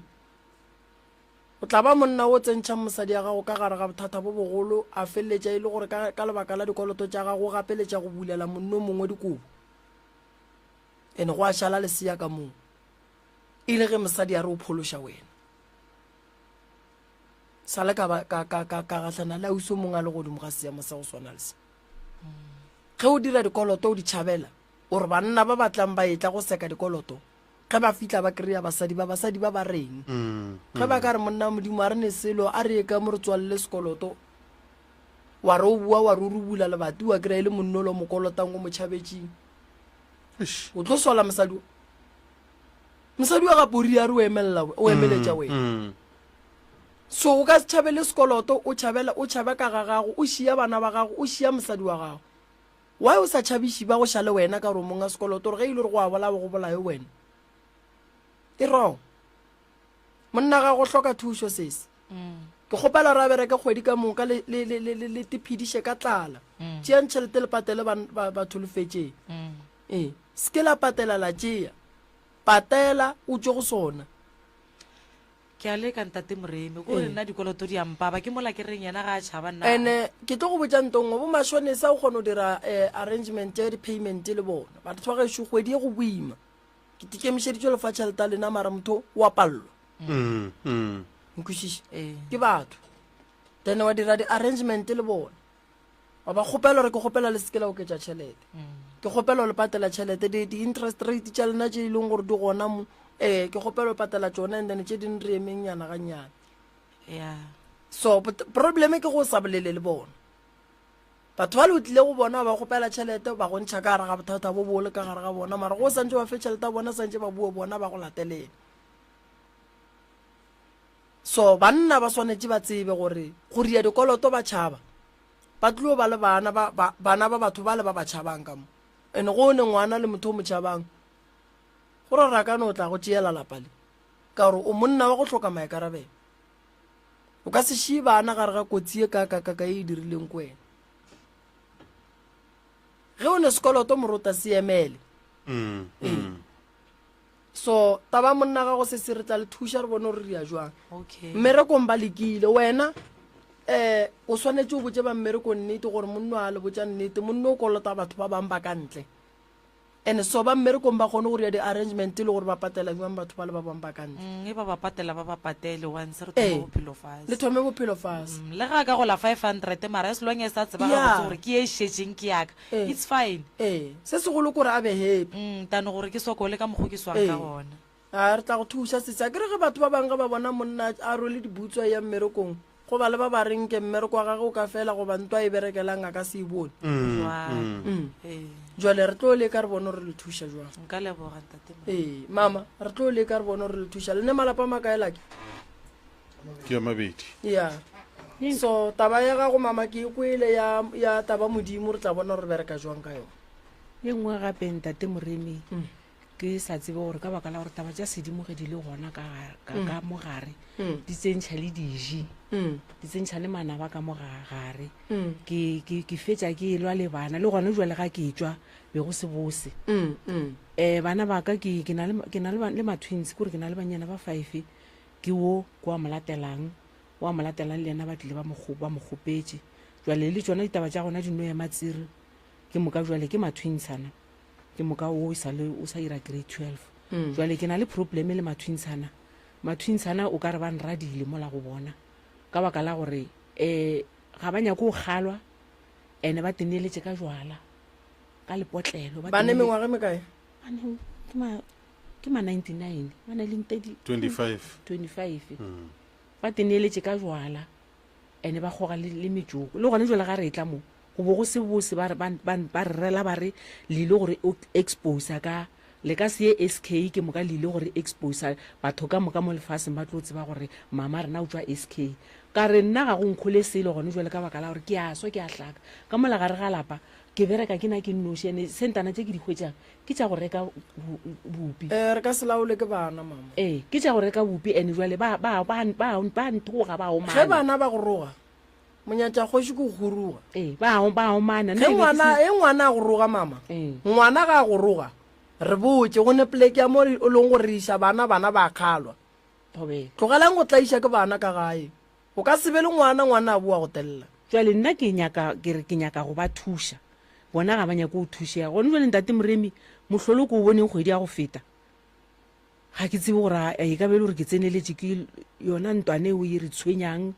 [SPEAKER 2] o tla ba monna o tsentšhang mosadi ya gago ka gare ga bothata bo bogolo a feleletša e le gore ka lebaka la dikoloto tša gago gapeletša go bulela monno mongwe dikobo ande go a šala lesea ka moo e le ge mosadi a re o phološa wena sale ka gatlana le auso mongwe a le godimo ga seemo sa go swana le se ge o dira dikoloto o di tšhabela gore banna ba batlang ba etla go seka dikoloto ge ba fitlha ba kry-a basadi ba ba reng ge ba ka re monna modimo a re ne selo a re ka mo re tswalele sekoloto wa re o bua wa re o rubula lebati wa kry-a e le monnolo mo kolotang go motšhabetšeng o tlo sola mosadi wa gape o ria re o emeletša wena so o ka se tšhabele sekoloto o tšhabe ka ga gago o šia bana ba gago o šia mosadi wa gago why o sa tšhabiši ba go šale wena ka gore monga sekoloto gore ge e le gore go a bolao go bolayo wena e wrong monna ga go hloka thušo sese ke kgopela ra bereka kgwedi ka moka le tephediše ka tlala tšeang tšhelete le patele batho lefetšeng se ke la patela la tšea patela o tšwe go sona
[SPEAKER 5] ke a leka ntate Moremi ko re nna dikoloto di ampaba ke mola ke reng yena ga a tšhaba nna
[SPEAKER 2] ene ke tlo go botša ntongwe bo mashonesa o kgona go dira arrangement ya di-payment le bona batho ba gešo kgwedi ye go boima ke tikemišeditšwe lefa tšhelete lena mara motho wa pallwa nkwešiše ke batho then wa dira di-arrangement le bona wa ba kgopela gore ke kgopela le seke la oketša tšhelete ke kgopela le patela tšhelete di-interest rate tša lena tše e leng gore di gona mo ke kgopela le patela tšona and then tše ding re emeng nyana ga nyana so probleme ke go sa bolele le bona batho ba le o tlile go bona ba kgopela tšhelete ba go ntšha ka gare ga bothata bo bole ka gare ga bona mara go santse ba fe tšhelete bona santse ba bua bona ba go latelela so banna ba swanetse ba tsebe gore go ria dikoloto ba tšhaba ba tlilo ba le bana ba batho ba le ba ba tšhabang ka mo and go ne ngwana le motho o mo tšhabang gore ra ka no tla go tšeela lapale ka gore o monna wa go hloka maikarabelo o ka se šie bana gare ga kotsi e ka e dirileng ko wena ge o ne sekoloto morota se emele so taba monna ga go se se re tla le thuša re bone gore ria jwang mmerekong ba lekile wena o swanetse o botse ba mmereko nnete gore monno a le botsa nnete monno o kolota batho ba bang ba ka ntle and so ba mmerekong ba kgone gore ya di-arrangement le gore ba patela jwang batho ba le ba bang ba ka ntle
[SPEAKER 5] e ba ba patela ba ba patele once re thome bophelo fase
[SPEAKER 2] le thome bophelo fase
[SPEAKER 5] le ga ka go la 500 mara as long as a tseba ga gore ke e shetseng ke yaka it's fine
[SPEAKER 2] se segolo kore a be happy
[SPEAKER 5] tano gore ke sokole ka mogo ke swang ka gona
[SPEAKER 2] a re tla go thuša setsa ke re ge batho ba bangwe ba bona monna a role dibutswa ya mmerekong go ba le ba ba reng ke mmereko wa gage o ka fela go ba ntwa e berekelang a ka se e bone jwale re tlo le ka re bone gore le thuša jwang
[SPEAKER 5] nka leboga ntate
[SPEAKER 2] mama re tlo le ka re bone gore le thuša le ne malapa makaelake
[SPEAKER 3] ke ya mabedi
[SPEAKER 2] so taba ya gago mama ke kwele ya taba modimo re tla bona gore bereka jwang ka yone
[SPEAKER 4] ye nngwe gape ntate Moremi ke sa tsebe gore ka baka la gore taba tša sedimo ge di le gona ka mogare di tsentšha le diji di tsentšha le manaba ka mo gare ke fetša ke lwa le bana le gona jwale ga ke tswa be go se bose bana ba ka ke na le ma-twins kore ke na le banyana ba 5 ke wo kwa molatelang le ena ba tlile ba mo gopetse jwale le tsona ditaba tša gona dino ya matsiri ke moka jwale ke ma-twinsana ke moka o sa 'ira grade 12 jwale ke na le probleme le ma-twinsana o ka re ba nradile mola go bona ka baka la gore ga ba nyako go galwa ene ba teneletše ka jwala ka lepotlelo
[SPEAKER 2] ba ne mengwaga mekae
[SPEAKER 4] ke ma 99 ba na leng
[SPEAKER 3] 25
[SPEAKER 4] ba teneletše ka jwala ene ba goga le metsoko le gone jwale ga re tla mo go bo go se bose ba re rela ba re le ile gore expose ka le ka se SK ke moka le ile gore expose batho ka moka mo lefaseng ba tlotse ba gore mama rena o tswa SK ka re nna ga go nkgole selo gone jwale ka baka la gore ke a swa ke a hlaka ka mola gare ga lapa ke bereka ke na ke nnoši ene sentana tše ke di hwetšang ke tša go reka bupi
[SPEAKER 2] re ka se laole ke bana mama
[SPEAKER 4] ke tša go reka bupi ene jwale ba nthoga ba omana
[SPEAKER 2] ge bana ba go roga monyatša kgoši ko goruga
[SPEAKER 4] ba omana
[SPEAKER 2] ngwana a go roga mama ngwana ga a go roga re botse go ne pleke ya mo o leng go re iša bana ba kgalwa tlogelang go tlaiša ke bana ka gae o ka sebe le ngwana a boa go telela
[SPEAKER 4] jwale nna ke nyaka go ba thuša bona ga ba nyaka go thušega gone jwale ntate moremi mohlolo ko o boneng kgwedi ya go feta ga ke tsebe gore e ka bele gore ke tseneletše ke yona ntwane o e re tshwenyang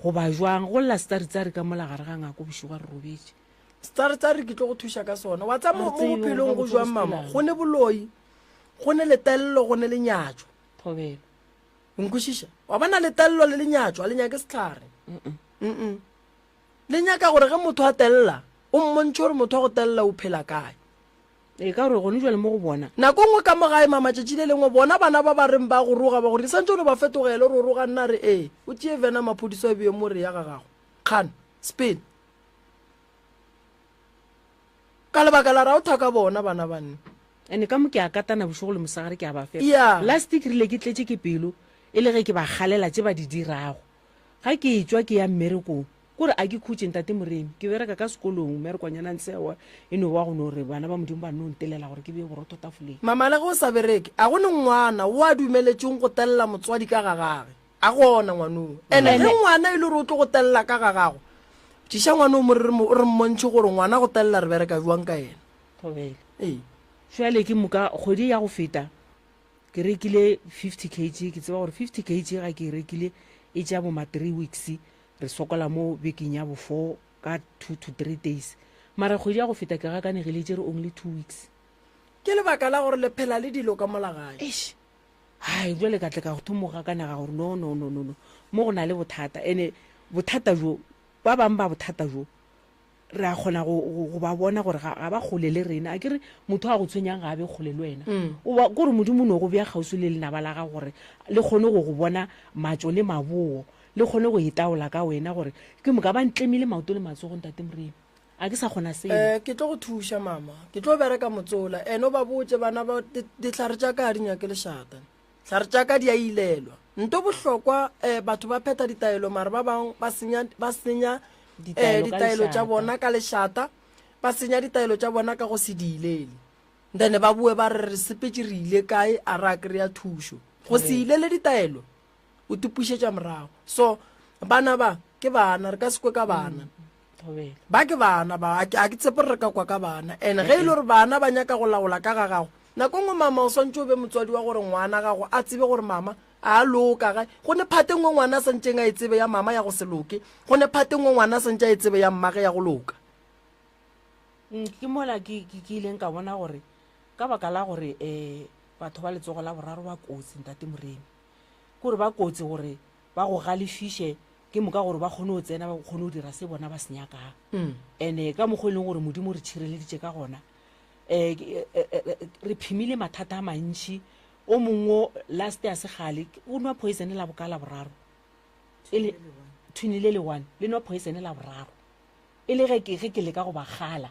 [SPEAKER 4] go ba jwang go lla startsare ka mola gare ga ngako bošogo re robetse
[SPEAKER 2] startsare ke tlo go thuša ka sona wa tsa mo bophelong go jwang mama go ne boloi go ne letelelo go ne lenyatšo
[SPEAKER 4] thobelo
[SPEAKER 2] nkwešiša wa bona letelelo le lenyatšo a le nyake setlhare le nyaka gore ge motho a telela o mmontšhe gore motho wa go telela o phela kae
[SPEAKER 4] ka gore gone jwale mo go bona
[SPEAKER 2] nako nngwe ka mogae mamatšatši le lengwe bona bana ba ba reng ba go roga ba gore santse o ne ba fetogele gore o roga nna re o tšee vena maphodiso a beo mo re ya gagago kgan spain ka lebaka la ra o thaka bona bana banne
[SPEAKER 4] ene ka mo ke a katana bošogo le mosagare ke a ba
[SPEAKER 2] Yeah.
[SPEAKER 4] fela plastic rile ke tletse ke pelo e le ge ke ba galela tse ba di dirago ga ke tswa ke ya mmerekong kore a ke khutse ntate moremi ke bereka ka sekolong mmerekwanyana ntsewa e no wa go no re bana ba modimo ba no ntelela gore ke be boroto tafoleng
[SPEAKER 2] mama le ge o sa bereke a go ne ngwana o a dumeletseng go telela motswadi ka gagage a gona ngwanong ene ge ngwana e le gore o tlo go telela ka gagago tšiša ngwana o mo re mmontšhe gore ngwana go telela re bereka jwang ka ena
[SPEAKER 4] thobele
[SPEAKER 2] ee
[SPEAKER 4] jwale ke moka kgwedi ya go feta ke rekile 50 kg ke tseba gore 50 kg ga ke rekile e tša bo ma 3 weeks re sokola mo bekeng ya bo 4 ka 2 to 3 days mara kgwedi ya go feta ke gakanegile tše re only 2 weeks
[SPEAKER 2] ke lebaka la gore le phela le dilo ka molagae
[SPEAKER 4] eish hai jwale ka tle ka go thomoga kanega gore no mo go na le bothata ene bothata jo ba bang ba bothata jo re a kgona go ba bona gore ga ba kgole le rena a kere motho a go tshwenyang ga a be kgole le wena kore modimo no go bea kgausi le lenaba la ga gore le kgone go bona matso le maboo le kgone go itaola ka wena gore ke moka ba ntlemile maoto le matsogo ntate moremi a ke sa kgona seo
[SPEAKER 2] ke tlo go thuša mama ke tlo bereka motsola ene o ba botse bana ba ditlhare tša ka ga di nyake lešata tlhare tša ka di a ilelwa nto bohlokwa batho ba pheta ditaelo mare ba bangwe ba senya ditaelo tša bona ka lešata ba senya ditaelo tša bona ka go se di ilele then ba bue ba re sepetse re ile kae a re a kry-a thušo go se ilele ditaelo o tupušetša morago so bana ba ke bana re ka sekwe ka bana ba ke bana ba a ke tsepe re ka kwa ka bana and ge e le gore bana ba nyaka go laola ka ga gago nako ngwe mama o swantse o be motswadi wa gore ngwana gago a tsebe gore mama a loka gae go ne phate ngwe ngwana a santseng a e tsebe ya mama ya go se loke go ne phate ngwe ngwana a santse a e tsebe ya mmage ya go loka
[SPEAKER 4] ke mola ke ileng ka bona gore ka baka la gore batho ba letsogo la boraro ba kotsi ntate moremi kore ba kotsi gore ba go galefiše ke moka gore ba kgone go tsena ba kgone go dira se bona ba senyakang and-e ka mokgwa e leng gore modimo re tšhireleditše ka gona re phimile mathata a mantši o mongwe last ya segale o nwa poison la boka la boraro twinile le 1 le nwa poison la boraro e le ge ke leka go ba gala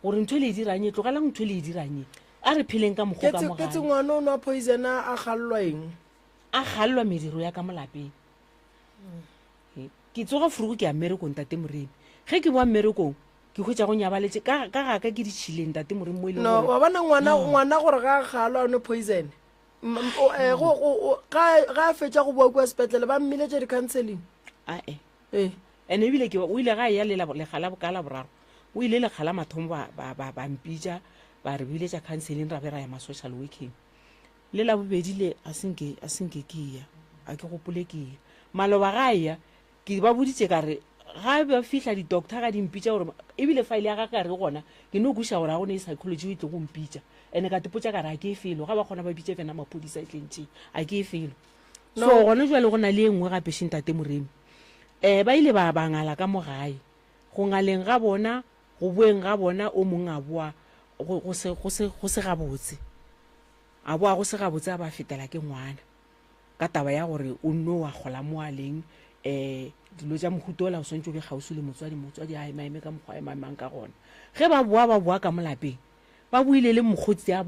[SPEAKER 4] gore ntho le e diranye tlogelang ntho le e diranye a re pheleng ka mokgwa ka mogae
[SPEAKER 2] ke tse ngwana o nwa poison a gallwa eng
[SPEAKER 4] a gallwa mediro ya ka molapeng ke tsoga furugo ke ya mmerekong tate moremi ge ke boa mmerekong ke hwetša go nyabaletse ka ga ka ke ditšhileng tate moremi mo e leng
[SPEAKER 2] no
[SPEAKER 4] gore
[SPEAKER 2] wa bona ngwana gore ga kgalo a one poison ga a fetša go boa kua sepetlele ba mmiletša di-counseling
[SPEAKER 4] ae ande ebile o ile ga ya legala ka la boraro o ile legala mathomo ba mpitša ba re biletša counseling ra be ra ya ma-social working le la bobedi le a senke ke ya a ke gopole ke ya maloba ga ya ke ba boditše ka re ga ba fihla di-doctor ga dimpitša gore ebile file ya ga ka re gona ke no kuša gore ga gone e psychology o itle go mpitša ande ka tepotša ka re a ke e felo ga ba kgona ba bitše fena maphodisa e tlentšeng a ke e felo so gone jwale go na le e nngwe gape šentate moremi ba ile ba ngala ka mogae go ngaleng ga bona go bueng ga bona o mongwe a boa go se gabotse a boa go se gabotse a ba fetela ke ngwana ka taba ya gore o nno wa gola mo aleng dilo tša mohuto ola o swantse o be kgausi le motswadi a emaeme ka mokgwa emamang ka gona ge ba boa ka molapeng ba buile le mokgotsi wa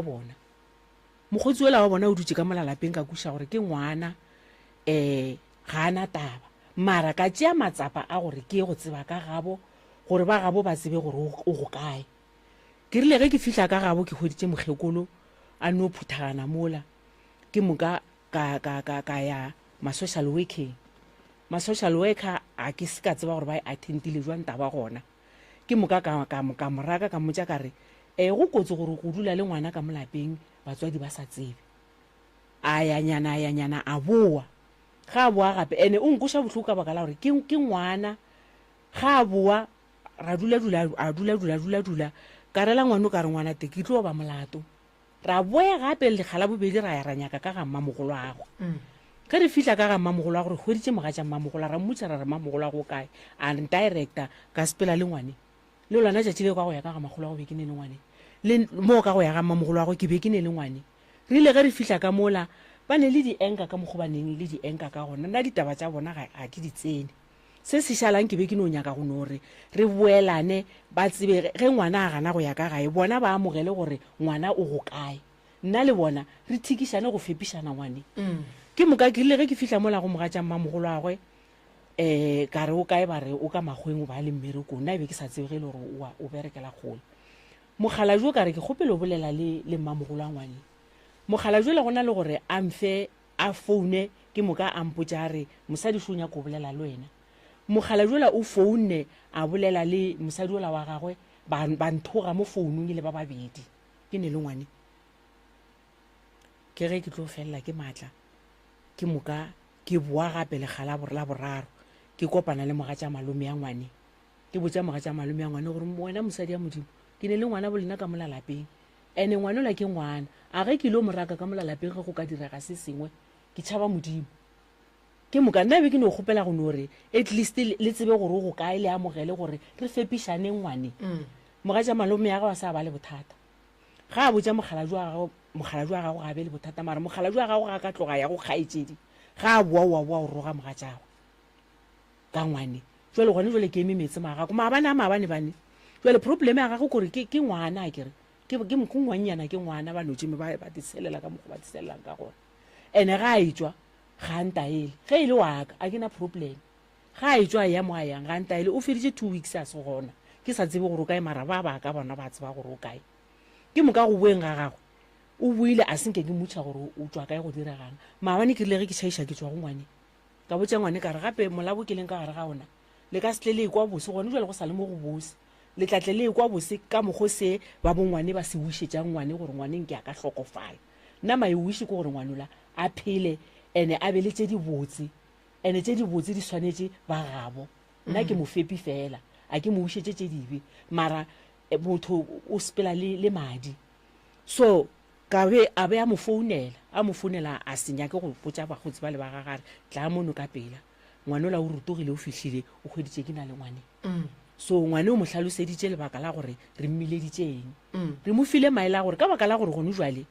[SPEAKER 4] bona mokgotsi ola wa bona o dutse ka molalapeng ka kuša gore ke ngwana ga ana taba mara ka tšea matsapa a gore ke go tseba ka gabo gore ba gabo ba tsebe gore o go kae ke rile ge ke fihla ka gabo ke hweditše mokgekolo a no phuthagana mola ke moka ka ya ma-social working ma-social worker a ke se ka tseba gore ba e attendile jwang taba gona ke moka ka moraka ka motša ka re go kotse gore go dula le ngwana ka molapeng batswadi ba sa tsebe a ya nyana a boa ga a boa gape ene o nkoša bohloko ka baka la gore ke ngwana ga a boa ra dula ka rela ngwana o ka re ngwana te ke tlo ba molato ra boya gape legala bobedi ra ya ra nyaka ka ga mmamogolo ago ka re fihla ka ga mmamogolo a gore hweditše moga tša mmamogolo ra mmotša ra re mmamogolo a go kae a director ka sepela le ngwane le lona tšatši le ka go ya ka ga magolo a go be ke ne le ngwane le mo ka go ya ga mmamogolo a go ke be ke ne le ngwane re ile ge re fihla ka mola ba ne le dienka ka mokgobaneng le dienka ka gona nna ditaba tša bona ga ke di tsene se se šalang ke be ke no nyaka go no re boelane ba tsebe ge ngwana a gana go ya ka gae bona ba amogele gore ngwana o go kae nna le bona re thikišane go fepišana ngwane ke moka ke rile ge ke fihla mola go moga tša mmamogolo agwe ka re o kae ba re o ka magweng ba le mmerekong nna e be ke sa tsebegele gore o berekela kgolo mogala jo ka re ke kgopele o bolela le mmamogolo a ngwane mogala jo le gona le gore a mfe a foune ke moka a mpotša re mosadi šo nyako bolela le wena mogala jola o foune a bolela le mosadi ola wa gagwe ba nthoga mo founung le ba babedi ke ne le ngwane ke ge ke tlo felela ke matla ke moka ke boa gape legala la boraro ke kopana le moga tša malome ya ngwane ke botša moga tša malome ya ngwane gore wena mosadi ya modimo ke ne le ngwana bolena ka molalapeng ene ngwane ola ke ngwana a ge ke lo moraka ka molalapeng ge go ka direga se sengwe ke tšhaba modimo ke moka nna be ke no kgopela go nore at least le tsebe gore go kae le amogele gore re fepišane ngwane moga tša malome ya gago a sa ba le bothata ga a botša mogala jwa gago ga be le bothata mara mogala jwa gago ga ka tloga ya go kgaetšedi ga a boa o roga moga tšago ka ngwane jwale gone jwale ke eme metse magako maabane a maabane bane jwale probleme ya gago kore ke ngwana a kere ke ngwanyana ke ngwana ba notšeme ba diselela ka mokgo ba diselelang ka gona ene ga a etswa ga ntaele ge e le waka a ke na problem ga a etswa ya mo a yang ga ntaele o feditše 2 weeks a se gona ke sa tsebe gore o kae mara ba ka bona ba tseba gore o kae ke moka go bueng ga gagwe o buile a senke ke motšha gore o tswa kae go diregang maabane ke rile ge ke tšhaiša ke tswa go ngwane ka botša ngwane ka re gape molabo ke leng ka gare ga ona le ka setle le kwa bose gone jwale go sa le mo go bose le tlatle le kwa bose ka mokgo se ba bongwane ba se wišetšang ngwane gore ngwaneng ke a ka hlokofala nna ma e wiše ke gore ngwanola a phele ene a be le tše dibotse ene tše dibotse di swanetše ba gabo nna ke mofepi fela a ke mo wišetše tše dibe mara motho o sepela le madi so ka be a be a mo founela a senya ke go botša bagotsi ba le ba gagare tla mono ka pela ngwanola o rutogile o fihlile o hweditše ke na le ngwane so ngwane o mo hlaloseditše lebaka la gore re mmileditšeng re mo file maele a gore ka baka la gore gone jwale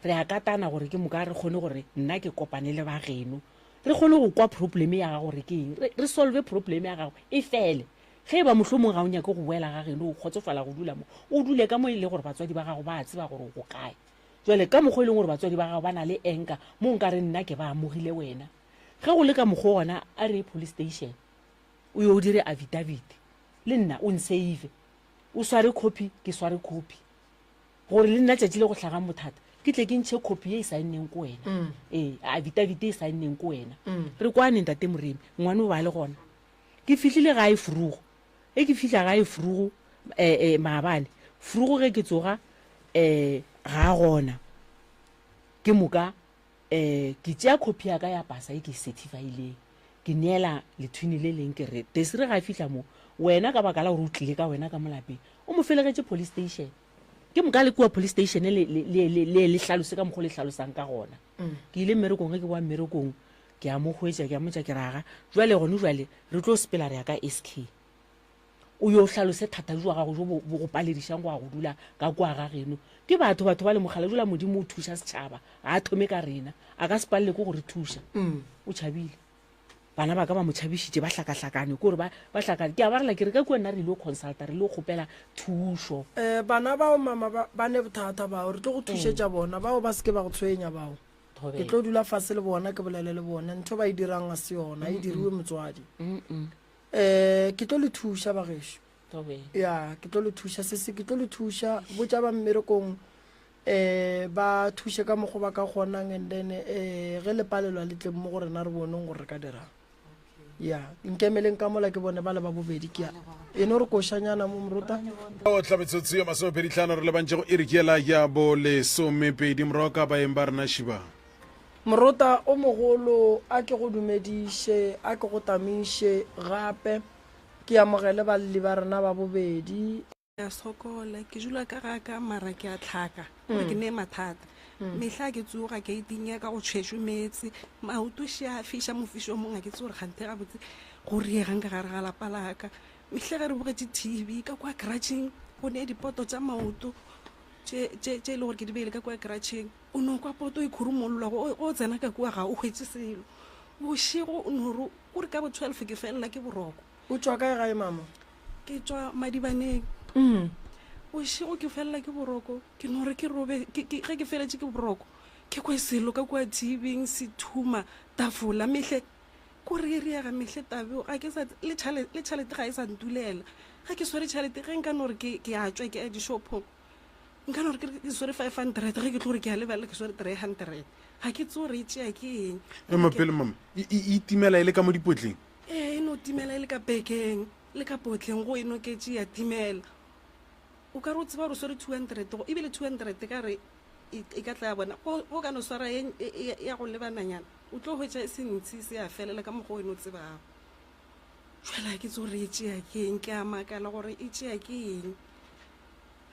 [SPEAKER 4] re a katana gore ke moka re kgone gore nna ke kopane le ba geno re kgone go kwa probleme ya gago gore ke eng re solve probleme ya gago e fele ge ba mohlomong ga o nyake go boela ga geno o kgotsofala go dula mo o dule ka mo e le gore batswadi ba gago ba tseba gore go kae jwale ka mokgwa e leng gore batswadi ba gago ba na le enka mo nka re nna ke ba amogile wena ge go le ka mokgwa gona a re police station o yo o dire affidavit le nna o nsave o sware copy ke sware copy gore le nna tšatši le go tlhagang bothata ke tle ke ntšhe copy e e saenneng ko wena affidavit e e saenneng ko wena re kwane ntate Moremi ngwane o ba le gona ke fitlhile gae Frugo e ke fitlha gae Frugo maabane Frugo ge ke tsoga ga gona ke moka ke tšea copy ya ka ya pasa e ke certifyileng ke neela lethwini le leng ke re desire ga fitlha mo wena ka baka la gore o tlile ka wena ka molapeng o mo felegetše police station ke moka le kua police station le hlalose ka mokgwa le hlalosang ka gona ke ile mmerekong ge ke boa mmerekong ke a mo hwetša ke a motša ke raga jwale gone jwale re tlo sepela re ya ka SK o yo hlalose thata jwa gago jo bo go paledišang go a go dula ka kwa ga geno ke batho ba le mogala jula modimo o thuša setšhaba a thome ka rena a ka se palele ko gore thuša o tšhabile bana ba ka ba mo tšhabišitše ba hlakahlakane kore ba hlakane ke a barela ke re ka kua nna re ile o consulta re ile o kgopela thušo
[SPEAKER 2] bana bao mama ba ne bothata bao re tlo go thušetša bona bao ba seke ba go tshwenya bao ke tlo dula fase le bona ke bolele le bona ntho ba e dirang a se yona e diriwe motswadi ke tlo le thuša bagešo ya ke tlo le thuša sese ke tlo le thuša botša ba mmerekong ba thuše ka mokgwa ba ka kgonang and then ge le palelwa le tleng mo go rena re boneng gore re ka dirang ya nkemeleng ka mola ke bone ba le ba bobedi ke eno re košanyana mo moruta
[SPEAKER 3] o tlhabetsotse yo masomepedi-tlhano re lebantše go irikiela ya bo lesomepedi morago ka baeng ba rena šiba
[SPEAKER 2] moruta o mogolo a ke go dumediše a ke go tamiše gape ke amogele baleli ba rena ba bobedi
[SPEAKER 6] ya sokola ke jula ka ga ka mara ke a tlhaka gore ke ne mathata mehla ke tsoga ke itinya ka go tšhwešwe metsi maoto a fiša mofišo mongwe ke tse gore gante ga botse go riegang ka gare ga lapa laka mehla ge re bogetse TV ka kwa garageng go ne dipoto tša maoto tše e le gore ke di beile ka kwa garageng o no kwa poto e khurumolola o tsena ka kua ga o hwetse selo bošego o noro kore ka bo 12 ke felela ke boroko
[SPEAKER 2] o tswa kae gae mama
[SPEAKER 6] ke tswa Madibaneng bošego ke felela ke boroko ke nore ke robe ge ke feletše ke boroko ke kwe selo ka kwa TV-ing se thuma tafola mehle ko re riega mehle tabe ga ke sa le tšhalete ga e sa ntulela ga ke swere tšhalete ge nka nore ke a tswa ke a di-shopong nka nore ke swere 500 ge ke tlo gore ke a lebelela ke swere 300 ga ke tso re e tšea ke eng
[SPEAKER 3] mapele mama e timela e le ka mo dipotleng
[SPEAKER 6] e no timela e le ka bekeng le ka potleng go e no ke tšea timela o ka re o tseba gore swere 200 ebile 200 ka re e ka tla ya bona go ka no swara ya go lebananyana o tlo hwetša e se ntshi se a felela ka mokgwa o e no tsebago jwela ke tso re e tšea ke eng ke a makala gore e tšea ke eng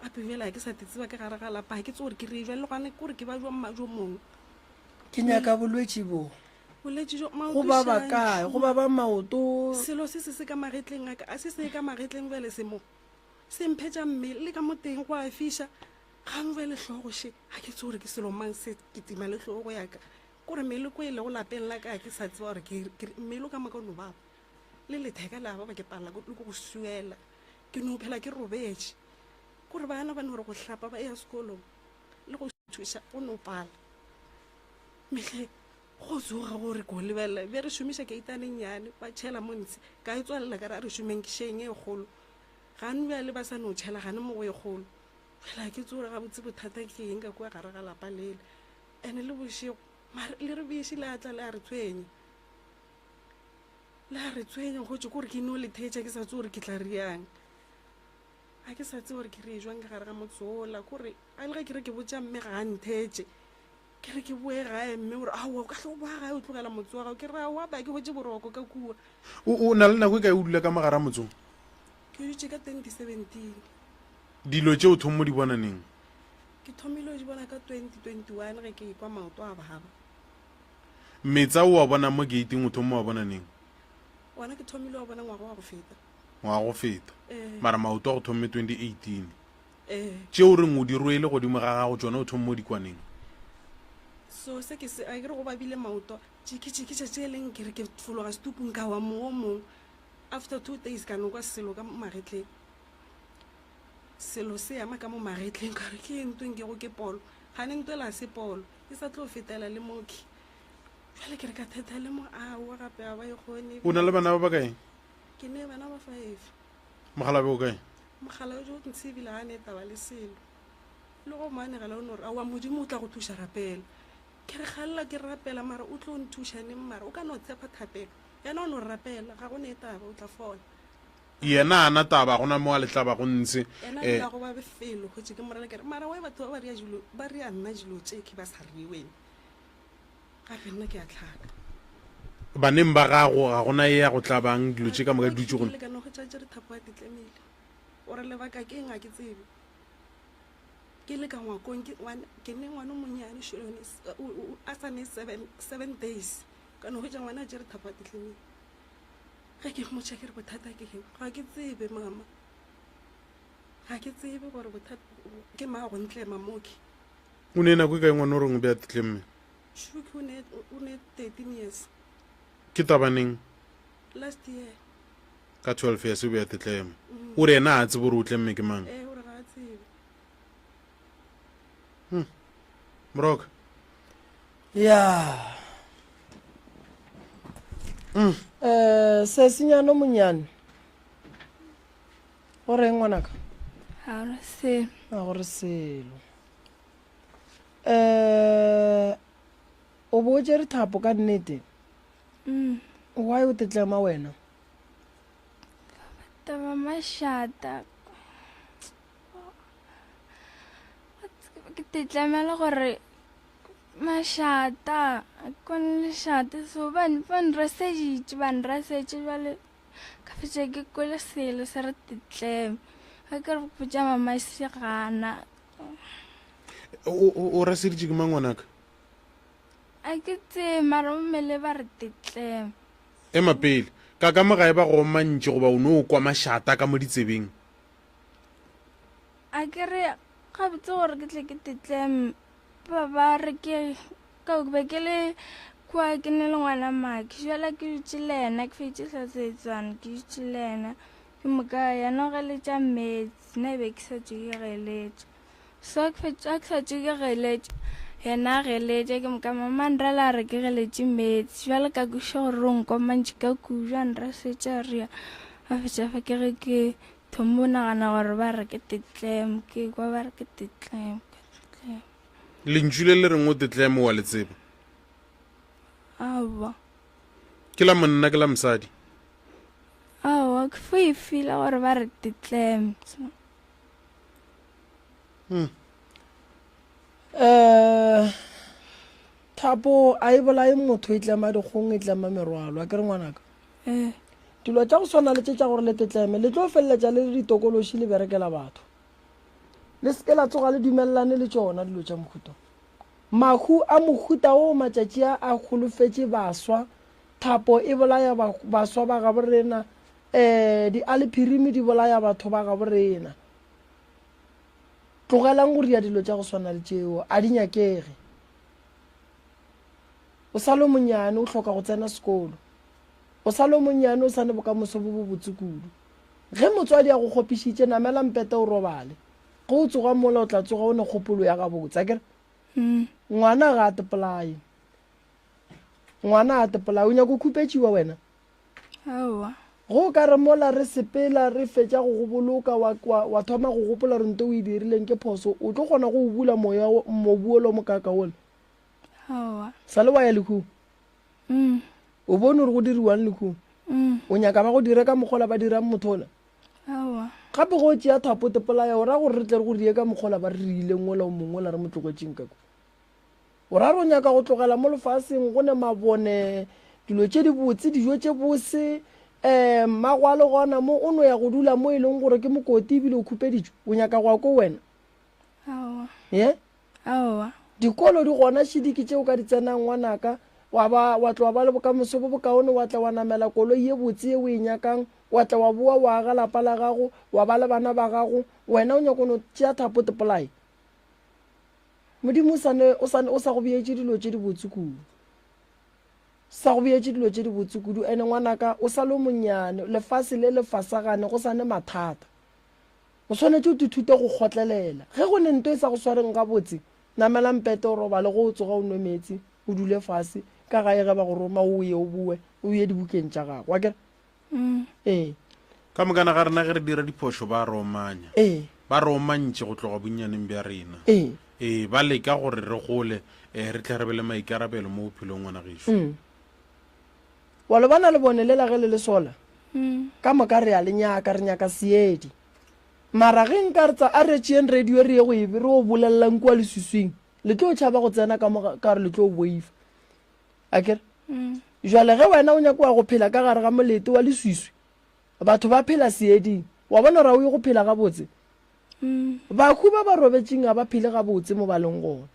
[SPEAKER 6] ape bjela ke sa tetseba ke gare ga lapa ga ke tse gore ke re jwa le gane kore ke ba jwa mmajo mongwe
[SPEAKER 2] ke nyaka bolwetši bo
[SPEAKER 6] bolwetši jo
[SPEAKER 2] go ba ba kae go ba ba maoto
[SPEAKER 6] selo se se ka magetleng a ka a se ka magetleng bjale se mo se mphetša mmele le ka mo teng go a fiša gang bjale tlhogoše ga ke tse gore ke selo mang se ke tima le tlhogo yaka kore mmele ko e le go lapeng la ka ke sa tseba gore mmele o ka maka no baba le letheka la ba ke palela le ko go suela ke no phela ke robetše kore bana ba ne gore go hlapa ba ya sekolong le go thuša go no pala mehle go tsoga gore ko lebelela be re šomiša ke itaneng yane ba tšhela montsi ka e tswalela ka re a re šomeng kešeng e kgolo gane bjale ba sa no tšhela gane mo go e kgolo fela ke tse gore ga botse bothata ke eng ka kua gare ga lapa lele ande le bošego mare le re bešo le a tla le a re tshwenya go tse kore ke no lethetša ke sa tse gore ke tla riang ga ke sa tse gore ke re jwang ka gare ga motsola kore a le ga ke re ke botša mme ga a nthetše ke re ke boe gae mme gore aowa o ka tlho boa gae o tlogela motse wa gago ke re aowa ba ke hwetse boroko ka kua
[SPEAKER 3] o na le nako e ka e o dula ka magare a motsong
[SPEAKER 6] ke dutše ka 2017
[SPEAKER 3] dilo tše o thomo di bonaneng
[SPEAKER 6] ke thomile o di bona ka 2021 ge ke kwa maoto a baba
[SPEAKER 3] metsa o a bona mo gating o thomo wa bonaneng
[SPEAKER 6] wana ke thomile wa bona ngwaga wa go feta
[SPEAKER 3] go feta mara maoto a go thomme 2018 tše o reng o di rwele godimo ga gago tsona o thomme mo dikwaneng
[SPEAKER 6] so se ke se a ke re go babile maoto tšikitšikitša tše e leng ke re ke fologa setupong ka wa moo mongwe after 2 days ka nokwa selo ka magetleng selo se yama ka mo magetleng ka re ke entweng ke go ke polo ga ne ntwela se polo e sa tlo fetela le moki jale ke re ka theta le mo aowa gape a ba e kgone
[SPEAKER 3] o na le bana ba ba kae
[SPEAKER 6] ke ne bana ba 5
[SPEAKER 3] mogala be o kae
[SPEAKER 6] mogala o jo ntshebile ga ne taba le selo le go manegela o ne gore aowa modimo o tla go thuša rapela ke re galela ke rapela mara o tlo nthušaneng mara o ka no tshepa thapelo yena o ne o rapela ga go ne taba o tla fola
[SPEAKER 3] yena ana taba gona mo a letlaba go ntse
[SPEAKER 6] ena ela go ba befelo go tse ke morela kere mara wa batho ba re a nna dilo tse ke ba sa riweng gape nna ke a tlhaka
[SPEAKER 3] baneng ba gago ga gona e ya go tlabang dilo tse ka moka dutse
[SPEAKER 6] le ka no go tša re thapo ya ditlemile o re lebaka ke eng a ke tsebe ke le ka ngwakong ke ne ngwana monyane šolone a sa ne 7 days ka no go tša ngwana a tše re thapo ya ditlemile ge ke motšha ke re bothata ke eng ga ke tsebe mama ga ke tsebe gore bothata ke maa go ntlema moke
[SPEAKER 3] o ne nako e kae ngwana o reng o beya titlemme
[SPEAKER 6] shuki o ne 13 years
[SPEAKER 3] ke tabaneng
[SPEAKER 6] last year
[SPEAKER 3] ka 12 years o beya titlemme o re ena a tsebe gore o tlemme ke mang
[SPEAKER 6] o re ga a tsebe
[SPEAKER 3] moroka
[SPEAKER 2] ya se senyano monyane go reng ngwanaka
[SPEAKER 7] ga re se
[SPEAKER 2] a gore selo o bo o tsere thapo ka nnete why o tetlema wena
[SPEAKER 7] taba mašata ke tetlamela gore mašata kone lešata so banraseditše bale ka fetša ke kwele selo se re tetleme ga ke re potša mama segana
[SPEAKER 3] o raseditše ke mang ngwanaka
[SPEAKER 7] a ke tse mara mmele ba re tetleme
[SPEAKER 3] ema pele ka mogae ba go mantši goba o ne o kwa mašata ka mo ditsebeng
[SPEAKER 7] a ke re gabotse gore ke tle ke tetleme ba re ke ka be ke le kwa ke ne le ngwana maki jala ke dutse le ena ke fetšisa setswana ke dutse le ena ke moka yana o geletša metsi na be ke sa tse ke geletša so a ke sa tse ke geletša yena a geletša ke moka mama nrela a re ke geletše metsi jala ka kuša gore o nkomantši ka kuja nrasetša ria a fetša fa ke ge ke thomo nagana gore ba re ke tetleme ke kwa ba re ke tetleme
[SPEAKER 3] lentšu le le reng o tetleme wa le tseba
[SPEAKER 7] aowa
[SPEAKER 3] ke la monna ke la mosadi
[SPEAKER 7] aowa ke fo e fila gore ba re tetleme
[SPEAKER 2] thapo a e bolae motho e tlema dikgong e tlema merwalo a ke re ngwanaka dilo tša go swana le tše tša gore le tetleme le tlo feleletša le le ditokološi le berekela batho le seke la tsoga le dumelelane le tšona dilo tša mohuta mahu a mohuta o matšatši a golofetše baswa thapo e bolaya baswa ba ga borena di-alpirimi di bolaya batho ba ga borena tlogelang go ria dilo tša go swana le tšeo a di nyakege o sa le monyane o hloka go tsena sekolo o sa le monyane o sa ne bokamoso bo bo botse kudu ge motswadi a go kgopišitše namela mpete o robale ge o tsoga mola o tla tsoga o ne kgopolo ya gabotse a kere ngwana ga a tepolae ngwana a tepolae o nyako khupetšiwa wena
[SPEAKER 7] aowa
[SPEAKER 2] go ka re mola re sepela re fetša go go boloka wa thoma go gopola re nte o e dirileng ke phoso o tlo kgona go o bula mobuolo mokaka ole
[SPEAKER 7] aowa
[SPEAKER 2] sa le wa ya lekhu o bone gore go diriwang lekhu o nyaka ba go dire ka mokgola ba dirang mothola
[SPEAKER 7] aowa
[SPEAKER 2] gape go tšea thapo tepolaya o ra gore re tle re go rie ka mokgola ba re rileng ola o mongwe la re motlogetseng kako o ra re o nyaka go tlogela mo lefaseng go ne mabone dilo tše di botse dijo tše bose mmagwale gona mo o no ya go dula mo e leng gore ke mokoti ebile o khupeditšwe o nyaka go ya ko wena
[SPEAKER 7] aowa
[SPEAKER 2] ye
[SPEAKER 7] aowa
[SPEAKER 2] dikolo di gona šidiki tšeo ka di tsenang ngwanaka wa tla wa ba le bokamoso bo bokaone wa tla wa namela koloi ye botse ye o e nyakang wa tla wa boa wa aga lapa la gago wa ba le bana ba gago wena o nyako no tšea thapo tepolae modimo o sa go beetše dilo tše di botse kudu sa go beetše dilo tše di botse kudu ene ngwanaka o sa le monyane lefase le lefasagane go sa ne mathata o tshwanetse o tithute go kgotlelela ge go ne nto e sa go swareng ga botse namela mpete o roba le go o tsoga o nwe metsi o dule fase ka gae ge ba go roma o ye o bue o ye dibukeng tša gago wa kere ee
[SPEAKER 3] ka mokana ga rena ge re dira diphoso ba romanya ba romantše go tloga bonnyaneng bja rena ba leka gore re gole re tle re be le maikarabelo mo bophelong ngwana gešo
[SPEAKER 2] wa lo bana le bone le la ge le le sola ka moka re a le nyaka re nyaka seedi mara ge nka re tsa a re tšeeng radio re ye go ebe re o bolelelang kua leswiswing le tlo tšhaba go tsena ka re le tlo boifa a kere jwale ge wena o nyaka wa go phela ka gare ga molete wa leswiswi batho ba phela seeding wa bona ra o ye go phela gabotse bakhu ba ba robetšeng ga ba phele gabotse mo baleng gona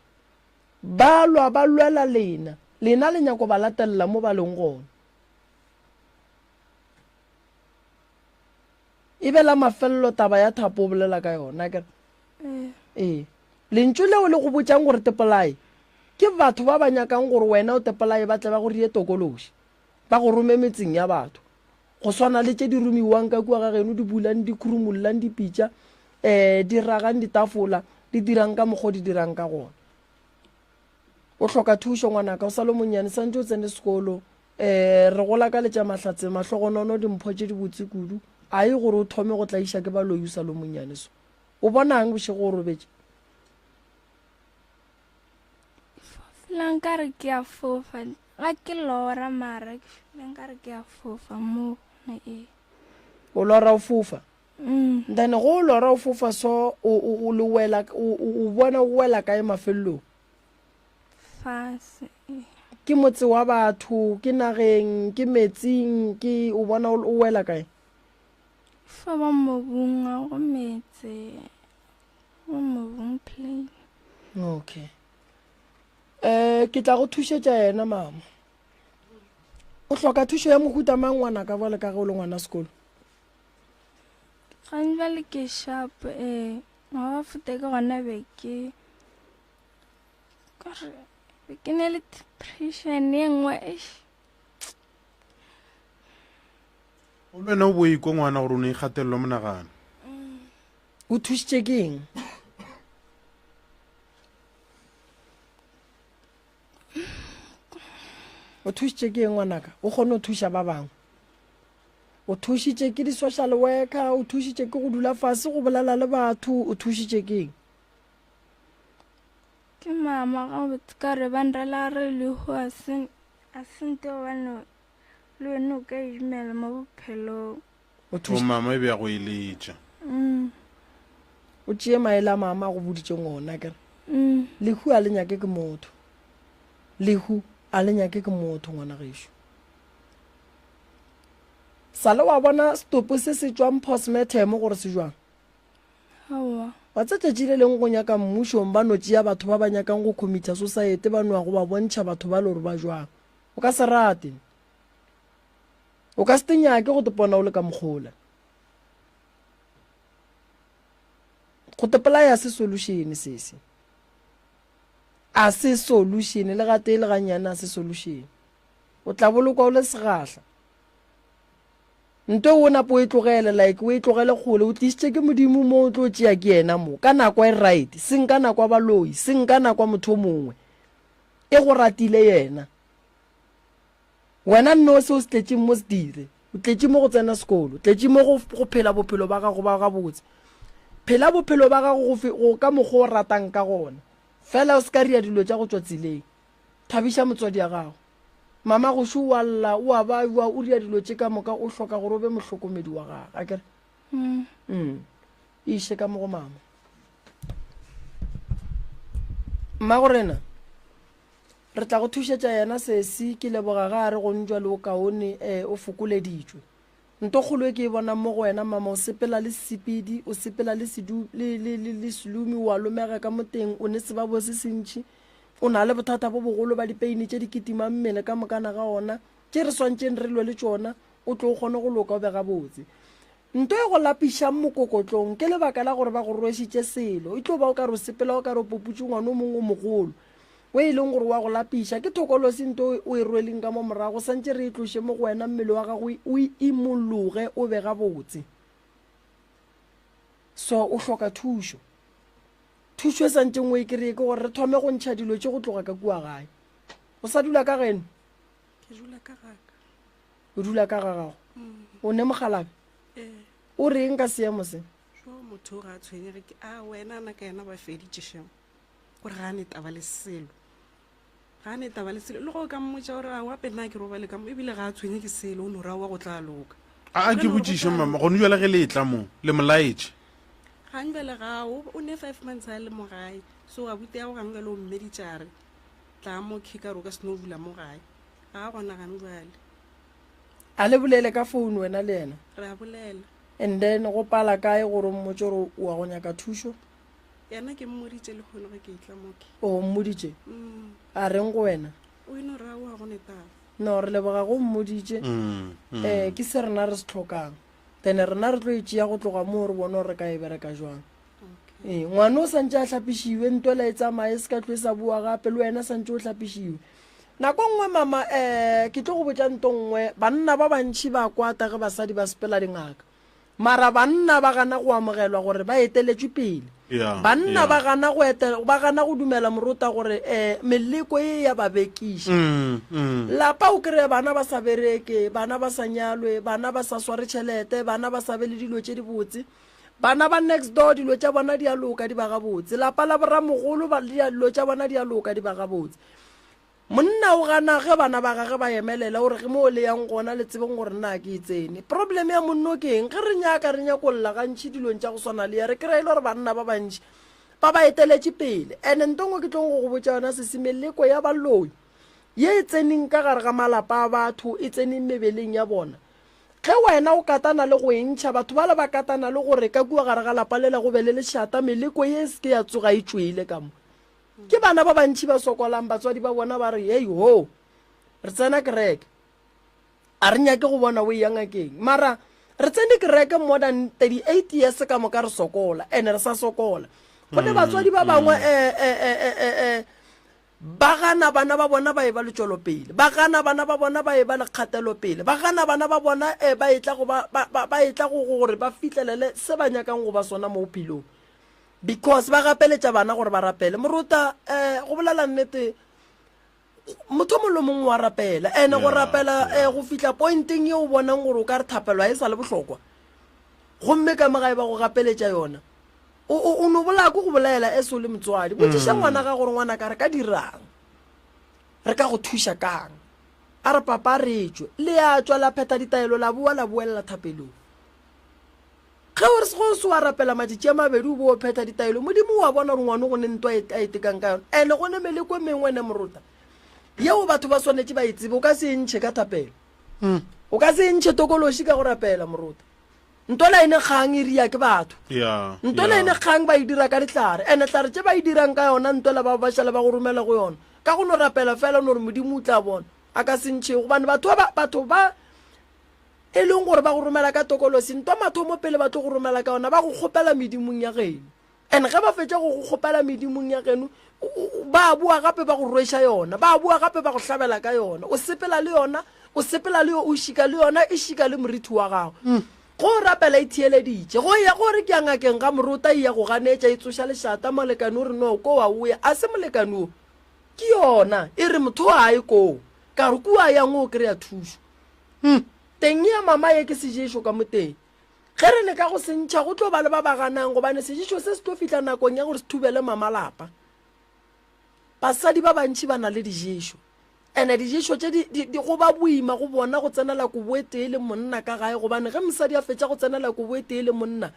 [SPEAKER 2] ba lwa ba lwela lena le nyako ba latelela mo baleng gona e bela mafelelo taba ya thapo o bolela ka yona kere lentšu leo le go botšang gore tepolae ke batho ba ba nyakang gore wena o tepolae ba tle ba go rie tokološi ba go rome metseng ya batho go swana le tše di romiwang ka kua ga geno di bulang di khurumollang dipitša di ragang ditafola di dirang ka mokgwa di dirang ka gona o hloka thušo ngwanaka o sa le monnyane santse o tsene sekolo re gola ka letša mahlatse mahlogonono dimpho tše di botse kudu a ye gore o thome go tla iša ke baloi o sa le monnyane so o bonang bošego o robetše
[SPEAKER 7] lankare ke a fofa ga ke lora mara lankare ke a fofa mo na
[SPEAKER 2] o lora o fofa then go o lora o fofa so o le wela o bona o wela kae mafelelong
[SPEAKER 7] fase
[SPEAKER 2] ke motse wa batho ke nageng ke metsing ke o bona o wela kae
[SPEAKER 7] fa ba mobung a go metse go mobung plain
[SPEAKER 2] okay ke tla go thušetša yena mama o hloka thušo ya mohuta mang ngwana ka bole ka ge o le ngwana sekolo
[SPEAKER 7] gane ba le ke sharp ga ba fute ke gona beke ke ne le depression ye nngwe
[SPEAKER 3] o le wena o boiko ngwana gore o ne ikgatelelo monagano
[SPEAKER 2] o thušitše ke eng o thušitše ke eng ngwanaka o kgone o thuša ba bangwe o thušitše ke di-social worker o thušitše ke go dula fase go bolela le batho o thušitše ke eng
[SPEAKER 7] ke mama ga botse ka re banrela re lehu a sente gobane le wene o ka imela mo bophelong
[SPEAKER 3] o mama e be ya go eletša
[SPEAKER 2] o tšee maele a mama a go boditšeng ona kere lehu a le nyake ke motho lehu a le nyake ke motho ngwana gešo sale wa bona stopo se se tšwang postmortem gore se jwang wa tsetšatši le leng go nyaka mmušong ba no tšea batho ba ba nyakang go committee society ba noa go ba bontšha batho ba le gore ba jwang o ka se rate o ka se tenyake go tepona o le ka mokgola go tepolaya se solution sese a se solution le ga tee le ganyana a se solution o tla bolokwa o le segahla nto o napo e tlogele like o e tlogele kgole o tlisitše ke modimo mo o tlo tšea ke yena mo ka nako e right seng ka nako a baloi seng ka nako a motho mongwe e go ratile yena wena nno se o se tletše mo se dire o tletše mo go tsena sekolo tletše mo go phela bophelo ba gago ba gabotse phela bophelo ba gago go ka mokgwa o ratang ka gona fela o se ka ria dilo tša go tšwa tseleng thabiša motswadi ya gago mama go šo wa lla o a ba o ria dilo tše ka moka o hloka gore o be mohlokomedi wa gago a kere iše ka mo go mama mma gorena re tla go thušetša yena sesi ke leboga ga a re go ntšwa le o kaone o fokoleditšwe nto kgolo e ke e bonang mo go wena mama o sepela le sepedi o sepela le selumi wa lomega ka moteng o ne se ba bose sentšhi o na le bothata bo bogolo ba dipeine tše di kitima mmele ka mokana ga ona tše re swantšeng re lwe le tšona o tlo o kgone go loka o be gabotse nto e go lapišang mokokotlong ke lebaka la gore ba go rwešitše selo e tlo ba o ka re o sepela o ka re o poputše ngwane o mongwe mogolo o e leng gore wa go lapiša ke thokolosi nto o e rweleng ka mo morago santše re e tloše mo go wena mmele wa gago o imologe o be gabotse so o hloka thušo thušo e santšeng o e kry-e ke gore re thome go ntšha dilo tše go tloga ka kua gae o sa dula ka geno
[SPEAKER 6] ke dula ka gaka
[SPEAKER 2] o dula ka ga gago o ne mogalabe o reng ka seemo se
[SPEAKER 6] so motho ga a tshwenyege ke a wena na ka ena ba feditšešego gore ga a netaba le selo le go ka mmotsa gore a wape nna ke robale ka mo ebile ga a tshwenye ke selo o no raya wa go tla loka
[SPEAKER 3] a ke botsiše mama gone jale ge le tla mo le molaetse
[SPEAKER 6] gang bele gao o ne 5 months a le mo gae so a bute ya go gang bele o mmeditšare tla mo khikaro ka seno bula mo gae ga gona gang bale
[SPEAKER 2] a le bolele ka phone wena le ena
[SPEAKER 6] re a bolela
[SPEAKER 2] and then go pala kae gore mmotse gore o a go nyaka thušo
[SPEAKER 6] yena ke mmoditše le kgone ge ke itla moke
[SPEAKER 2] o mmoditše a reng go wena
[SPEAKER 6] o eno raya o a go netaba
[SPEAKER 2] no re leboga go mmoditše ke se rena re se tlhokang then rena re tlo etšea go tloga moo re bone gore re ka e bereka jwang ngwane o santse a tlhapišiwe ntola e tsamaye se ka tlo e sa bua gape le wena santse o tlhapišiwe nako nngwe mama ke tlo go botša nto nngwe banna ba bantšhi ba kwata ge basadi ba sepela dingaka mara banna ba gana go amogelwa gore ba eteletswe pele banna ba gana go dumela moruta gore meleko e ya babekiša lapa o kry-e bana ba sa bereke bana ba sa nyalwe bana ba sa sware tšhelete bana ba sa be le dilo tše di botse bana ba next door dilo tša bona di a loka di ba gabotse lapa la boramogolo dilo tša bona di a loka di ba gabotse monna o gana ge bana ba gage ba emelela gore ge mo o le yang gona le tsebeng gore nna ke itsene problem ya monno ke eng ge re nyaka lla gantšhi dilong tša go swana le ya re kry-ile gore banna ba bantši ba ba eteletše pele and ntongwe ke tlong go botša yona sesemeleko ya baloi ye e tseneng ka gare ga malapa a batho e tseneng mebeleng ya bona ge wena o katana le go entšha batho ba le ba katana le gore ka kua gare ga lapa lela go be le lešata meleko ye se ke ya tsoga e tsweile ka mo ke bana ba bantšhi ba sokolang batswadi ba bona ba re hei ho re tsena kereke a re nyake go bona o e yangakeng mara re tsene kereke more than 38 years ka moka re sokola and re sa sokola go ne batswadi ba bangwe ba gana bana ba bona ba e ba le tšwelopele ba gana bana ba bona ba e ba le kgatelopele ba gana bana ba bona ba etla go gore ba fitlhelele se ba nyakang go ba sona mo bophelong because ba gapeletša bana gore ba rapele moruta go bolela nnete motho mongwe le mongwe wa rapela and go rapela go fitlha pointeng ye o bonang gore o ka re thapelwa e sa le bohlokwa gomme ka magae ba go gapeletša yona o no bolako go bolela e so le motswadi botsiša ngwana ga gore ngwana ka re ka dirang re ka go thuša kang a re papa re tšwe le a tswa la pheta ditaelo la buelela thapelong ge gore se go se wa rapela matšatši a mabedi o bo o pheta ditaelo modimo wa bona gore ngwane go ne ntwa a etekang ka yone and go ne meleko mengwe ne moruta yeo batho ba swanetše ba itsebe o ka se ntšhe ka thapelo o ka se ntšhe tokološi ka go rapela moruta ntola ene kgang e ria ke batho ntola ene kgang ba e dira ka ditlare and tlare tše ba e dirang ka yona ntola ba bašala ba go romela go yona ka go no rapela fela no gore modimo o tla bona a ka se ntšhe gobane batho ba e leng gore ba go romela ka tokolosi ntwa mathomo pele ba tlo go romela ka yona ba go kgopela medimong ya geno and ge ba fetša go kgopela medimong ya geno ba bua gape ba go rweša yona ba bua gape ba go hlabela ka yona o sepela le yona o šika le yona e šika le moriti wa gago go rapela e thieleditše go ya gore ke ya ngakeng ga moruta e ya go ganetša e tsoša lešata molekane o re no ko wa oya a se molekane o ke yona e re motho a ye koo ka re kua yang o kry-a thušo teng ya mama ye ke seješo ka moteng ge re ne ka go sentšha go tlo ba le ba ba ganang gobane seješo se se tlo fitlha nakong ya gore se thubele mama lapa basadi ba bantšhi ba na le diješo and diješo tše di go ba boima go bona go tsenela kobo e tee le monna ka gae gobane ge mosadi a fetša go tsenela kobo e tee le monna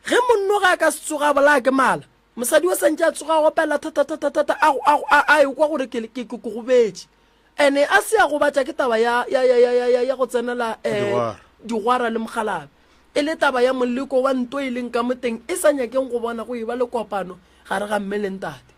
[SPEAKER 2] ge monno ga a ka se tsoga bola ke mala mosadi o santše a tsoga go pela thatatatata a ekwa gore ke gobetše ene a se ya go batša ke taba ya go tsenela digwara le mogalabe e le taba ya moleko wa nto e leng ka moteng e sa nyakeng go bona go e ba le kopano gare ga mme le ntate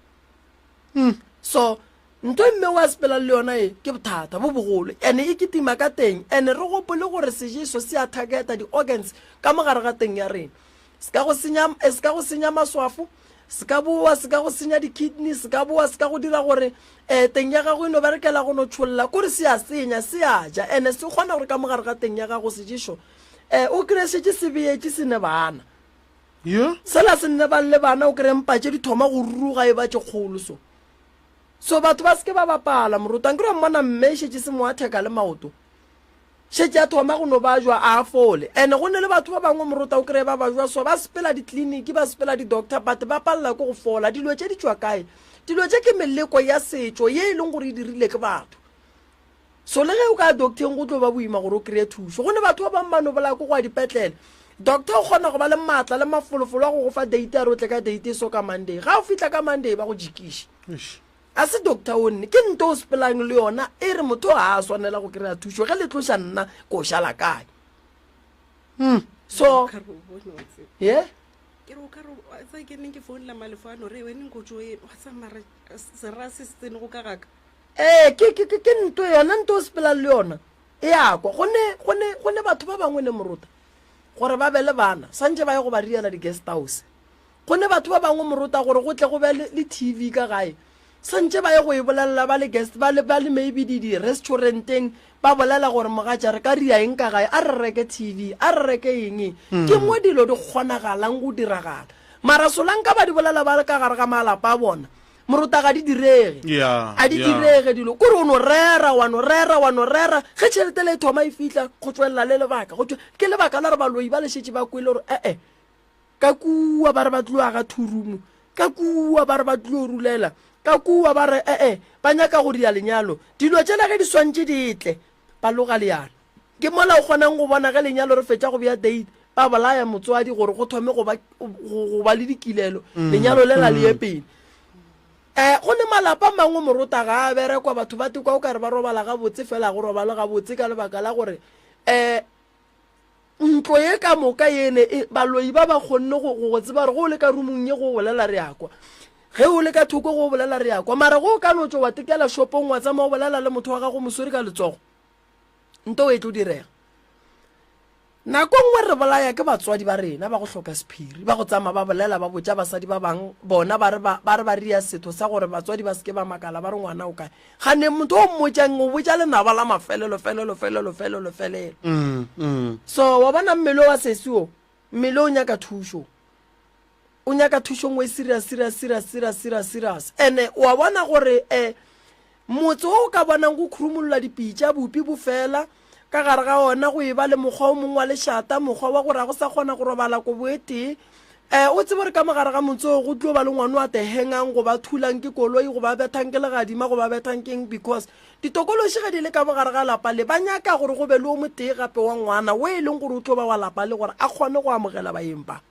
[SPEAKER 2] so nto mme wa sepela le yona e ke bothata bo bogolo ene e ketima ka teng ene re gopole gore seješo se a targeta di-organs ka mogare ga teng ya rena se ka go senya maswafo se ka boa se ka go senya di-kidney se ka boa se ka go dira gore teng ya gago e no berekela go no tšholola kore se a senya se a ja ene se kgona gore ka mogare ga teng ya gago seješo o kry-šetše se beetše se ne bana sela se nne ba le bana o kry-e mpatše di thoma go ruruga e ba tše kgolo so so batho ba seke ba bapala moruta ke re mmona mme shetse se mo atheka le maoto shetse a thoma go no ba jwa a fole ene go ne le batho ba bangwe moruta o kry ba ba jwa so ba sepela ditleliniki ba sepela di-doctor but ba palela ko go fola dilo tse di tswa kae dilo tse ke meleko ya setso ye e leng gore e dirile ke batho so le ge o ka docteng go tlo ba boima gore o kry-e thuso go ne batho ba bangwe ba nobola ko go a dipetlele doctor o kgona go ba le maatla le mafolofolo a go go fa date a re o tle ka date e so ka monday ga o fitlha ka monday ba go jikiša a se doctor o nne ke nto o sepelang le yona e re motho ga a swanela go kry-a thuso ge le tloša nna ko šala kae so ye
[SPEAKER 6] ke re o ka re sa ke neng ke founela malefano re wene nkotso e wa tsamara sera se se tsene go ka gaka
[SPEAKER 2] ke nto yona nto o sepelang le yona e yakwa gone batho ba bangwe le moruta gore ba be le bana santse ba ye go ba riela di-guest house gone batho ba bangwe moruta gore go tle go be le tv ka gae santse ba ye go e bolelela ba le guest ba le maybe di-restauranteng ba bolela gore mogatša re ka ria eng ka gae a re reke tv a re reke eng ke mo dilo di kgonagalang go diragala mara solang ka ba di bolela ba le ka gare ga malapa a bona moruta ga di direge a di direge dilo kore o no rera wa no rera ge tšhelete le thoma e fitlha go tswelela le lebaka ke lebaka la re baloi ba lešetse ba kwele gore ka kua ba re ba tloa ga thurumo ka kua ba re ba tlo rulela ka kua ba re ba nyaka go dia lenyalo dilo tsela ge di swantse ditle ba loga leano ke mola o kgonang go bona ge lenyalo re fetša go bea date ba bolaya motswadi gore go thome go ba le dikilelo lenyalo le la le ye pele go ne malapa mangwe moruta ga a berekwa batho ba tikwa o ka re ba robala ga botse fela go robala ga botse ka lebaka la gore ntlo ye ka moka ene baloi ba ba kgonne go tseba re go le ka rumong ye go bolela re yakwa ge o le ka thoko go bolela re yakwa mara go ka no tswa wa tikela shopong wa tsamaya go bolela le motho wa ga go mosori ka letsogo nto o e tlo direga nako nngwe re bolaya ke batswadi ba rena ba go hloka sephiri ba go tsamaya ba bolela ba botša basadi ba bang bona ba re ba ria setho sa gore batswadi ba seke ba makala ba re ngwana o kae gane motho o mmotšang o botša lenaba la mafelelo so wa bona mmele wa sesio mmele o nyaka thušo o nyaka thušo ngwe serious ene wa bona gore motse o ka bonang go khurumolola dipitša bopi bo fela ka gare ga ona go e ba le mokgwa o mongwe wa lešata mokgwa wa gore a go sa kgona go robala ko boetee o tsebe re ka mogare ga motse o go tlo ba le ngwane wa tehengang go ba thulang ke koloi go ba bethang ke legadima go ba bethang keng because ditokološi ge di le ka mogare ga lapa le ba nyaka gore go be le o motee gape wa ngwana o e leng gore o tlo ba wa lapa le gore a kgone go amogela baempa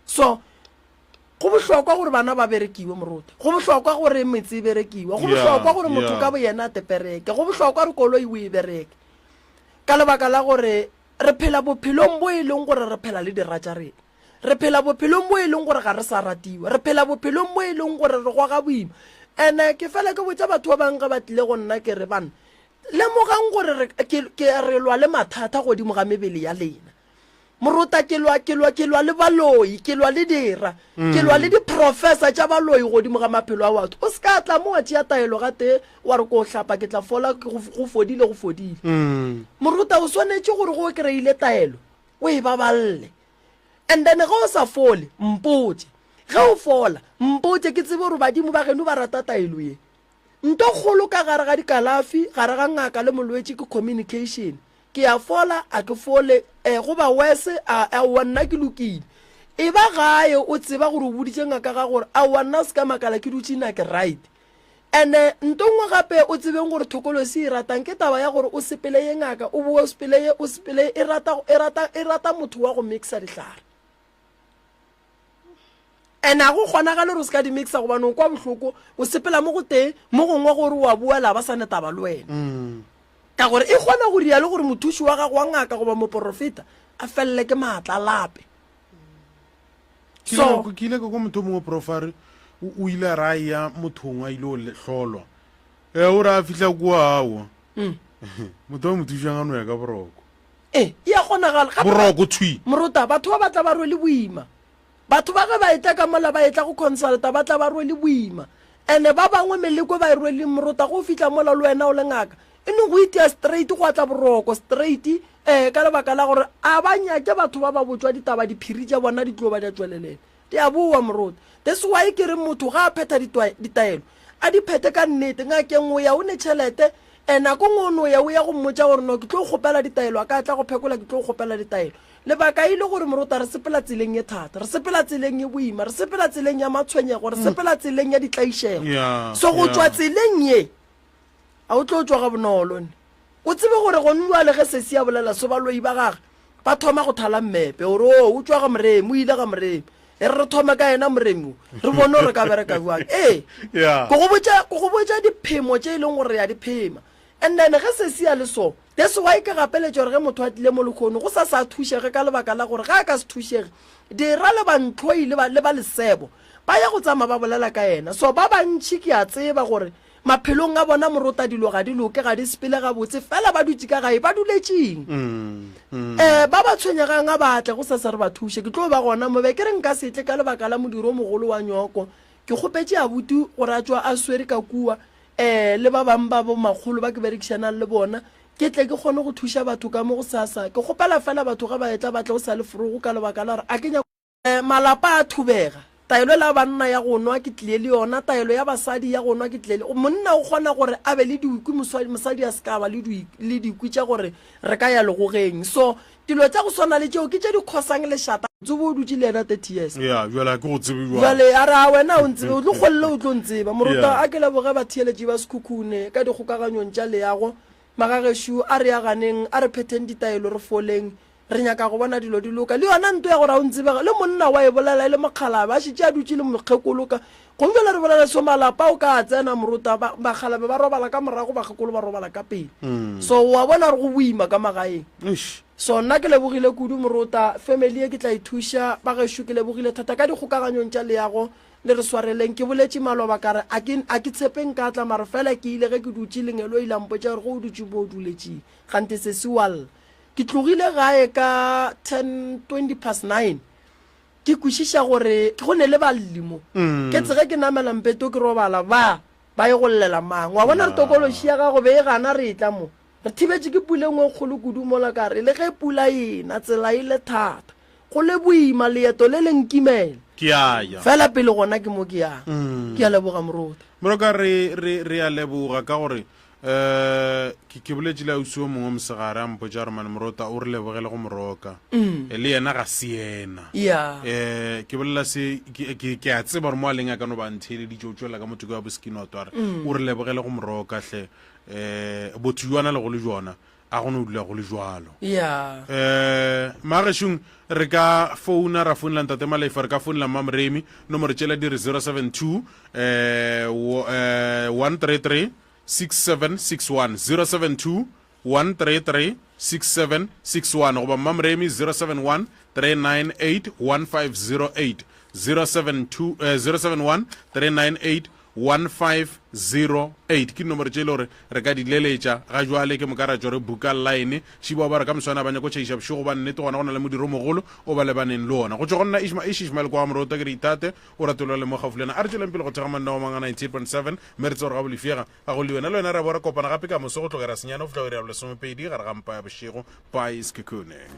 [SPEAKER 2] so go bohlokwa gore bana ba berekiwe moruta go bohlokwa gore metse e berekiwe go bohlokwa gore motho ka bo yena a tepereke go bohlokwa re koloi o e bereke ka lebaka la gore re phela bophelong bo e leng gore re phela le dira tša rena re phela bophelong bo e leng gore ga re sa ratiwa re phela bophelong bo e leng gore re gwa ga boima and ke fela ke botsa batho ba bangwe ga ba tlile go nna ke re bana lemogang gore re lwa le mathata godimo ga mebele ya lena moruta ke lwa le baloi ke lwa le dira ke lwa le di-professor tša baloi godimo ga maphelo a batho o se ka tla mo wa tšea taelo ga te wa re ko hlapa ke tla fola go fodile moruta o swanetše gore go kry-ile taelo o e baballe and then ge o sa fole mpotse ge o fola mpotse ke tsebe gore badimo ba geno ba rata taelo ye nto kgolo ka gare ga dikalafi gare ga ngaka le molwetse ke communication ke a fola a ke fole go ba wese a wanna ke lokile e ba gae o tseba gore o boditse ngaka ga gore a wanna se ka makala ke dutse nna ke right and nto ngwe gape o tsebeng gore thokolosi e ratang ke taba ya gore o sepele ye ngaka o bo o sepele e rata motho wa go mixa dihlare and a go kgona ga le re se ka di mixa go bana o kwa bohloko o sepela mo go teng mo gongwe gore wa buela ba sa netaba le wena ka gore e kgona go ria le gore mothuši wa gago wa ngaka goba moprofeta a felele ke maatla lape
[SPEAKER 3] so ke ile go motho mongwe profare o ile ra ya mothong a ile o hlolwa o ra fihla kwa awo motho wa mothušang ano ya ka boroko
[SPEAKER 2] ya kgonagala
[SPEAKER 3] boroko thui
[SPEAKER 2] moruta batho ba batla ba rwele boima batho ba ge ba eta ka mola ba etla go consulta ba tla ba rwele boima ene ba bangwe meleko ba e rwele moruta go fihla mola le wena o le ngaka e ne go itia straight go atla boroko straight ka lebaka la gore a ba nyake batho ba ba botswa ditaba diphiri tša bona di tlo ba di tswelelele di a boa moruta that's why ke re motho ga a phetha ditaelo a di phete ka nnete ngakeng o ya o ne tšhelete nako ngwe o ne o ya go mmotsa gore no ke tlo kgopela ditaelo a ka tla go phekola ke tlo kgopela ditaelo lebaka ile gore moruta re sepela tseleng e thata re sepela tseleng e boima re sepela tseleng ya matshwenyego re sepela tseleng ya ditlaišego so go tswa tseleng ye a o tlo tswa ga bonolo o tsebe gore go nwa le ge se se ya bolela so ba loi ba gage ba thoma go thala mmepe gore o tswa ga moremi o ile ga moremi re thoma ka ena moremi re bone gore ka bereka buang go go botsa diphemo tse e leng gore ya diphema and then ge se se ya le so that's why ke gapeletša gore ge motho a tlile mo lekgono go sa thušege ka lebaka la gore ga a ka se thušege dira le bantlhoi le ba lesebo ba ya go tsamaya ba bolela ka ena so ba bantšhi ke a tseba gore maphelong a bona morota dilo ga di loke ga di sepele ga botse fela ba dutse ka gae ba duletseng ba ba tshwenyegang a batle go sa re ba thuše ke tlo ba gona mobe ke re nka setle ka lebaka la modiro mogolo wa nyoko ke kgopetse a butu gore a tswa a swere ka kua le ba bang ba bo magolo ba ke berekišanang le bona ke tle ke kgone go thuša batho ka mo go sasa ke kgopela fela batho ga ba etla batle go sa le forogo ka lebaka la gore a kenya malapa a thubega taelo la banna ya go nwa ke tlile le yona taelo ya basadi ya go nwa ke tlile monna o kgona gore a be le diukwi mosadi a ska ba le diukwi tša gore re ka ya legogeng so dilo tša go swana le tšeo ke tše di khosang lešata tsebo o dutse le ena 30 years jale a re a wena o ntsebe o tlo kgolele o tlo ntseba moruta a ke leboge ba theeletše ba sekhukhune ka dikgokaganyong tša leago magagešo a re yaganeng a re phetheng ditaelo re foleng re nyaka go bona dilo di loka le yona nto ya gore a o ntsebega le monna wa e bolela le mokgalabe a šitše a dutse le mokgekoloka gomfela re bolela so malapa o ka tsena moruta bakgalabe ba robala ka morago bakgekolo ba robala ka pele so wa bona gore go boima ka magaeng so nna ke lebogile kudu moruta family e ke tla ithuša bagešo ke lebogile thata ka dikgokaganyong tša leago le re swareleng ke boletše maloba kare a ke tshepeng ka tla mare fela ke ile ge ke dutse lengelo e lampotša gore go o dutse bo o duletšeng gante se se walla ke tlogile gae ka 9:10 ke kwešiša gore ke go ne le balimo ke tsege ke namela mpeto ke robala ba ye go llela mang wa bona re tokološi ya gago be e gana re etla mo re thibetse ke pule ngwe kgolo kudu mola kare le ge pula ena tsela e le thata go le boima leeto le lenkimela fela pele gona ke mo ke yang ke a leboga moruta
[SPEAKER 3] moroka re a leboga ka gore ke boletše le ausi o mongwe mosegare a mpotša gore mane morota o re lebogele go moroka le yena ga se ena ke bolela se ke a tseba gore mo a leng a ka no bantheeleditše o tswela ka motho ka wa bosekinoto are o re lebogele go moroka hle botho jwana le go le jona a gone o dula go le jwalo magešong re ka founa ra founela ntate malaifa re ka founela mamremi nomoro tšela di re 072 133 6761 072 133 6761 goba mamremi 071 398 1508 071 398 1508 ke nomoro tše e le gore re ka di leletša ga jwale ke mokaratšo re buka line šiba ba re ka moswana ba nyako tšhaiša bošego ba nnete gona go na le modiro mogolo o ba lebaneng le ona go tšwa go nna ishmael kwa morota ke re itate o ratolwa le mo gafulena a re tšweleng pele go thega manna wa manga 98.7 mme re tse gore ga bolifiega ga go le wena le wena re bo re kopana gape ka moso go tlogera senyana o fula o realo lesomepedi gare ga mpa ya bošego pa iskekune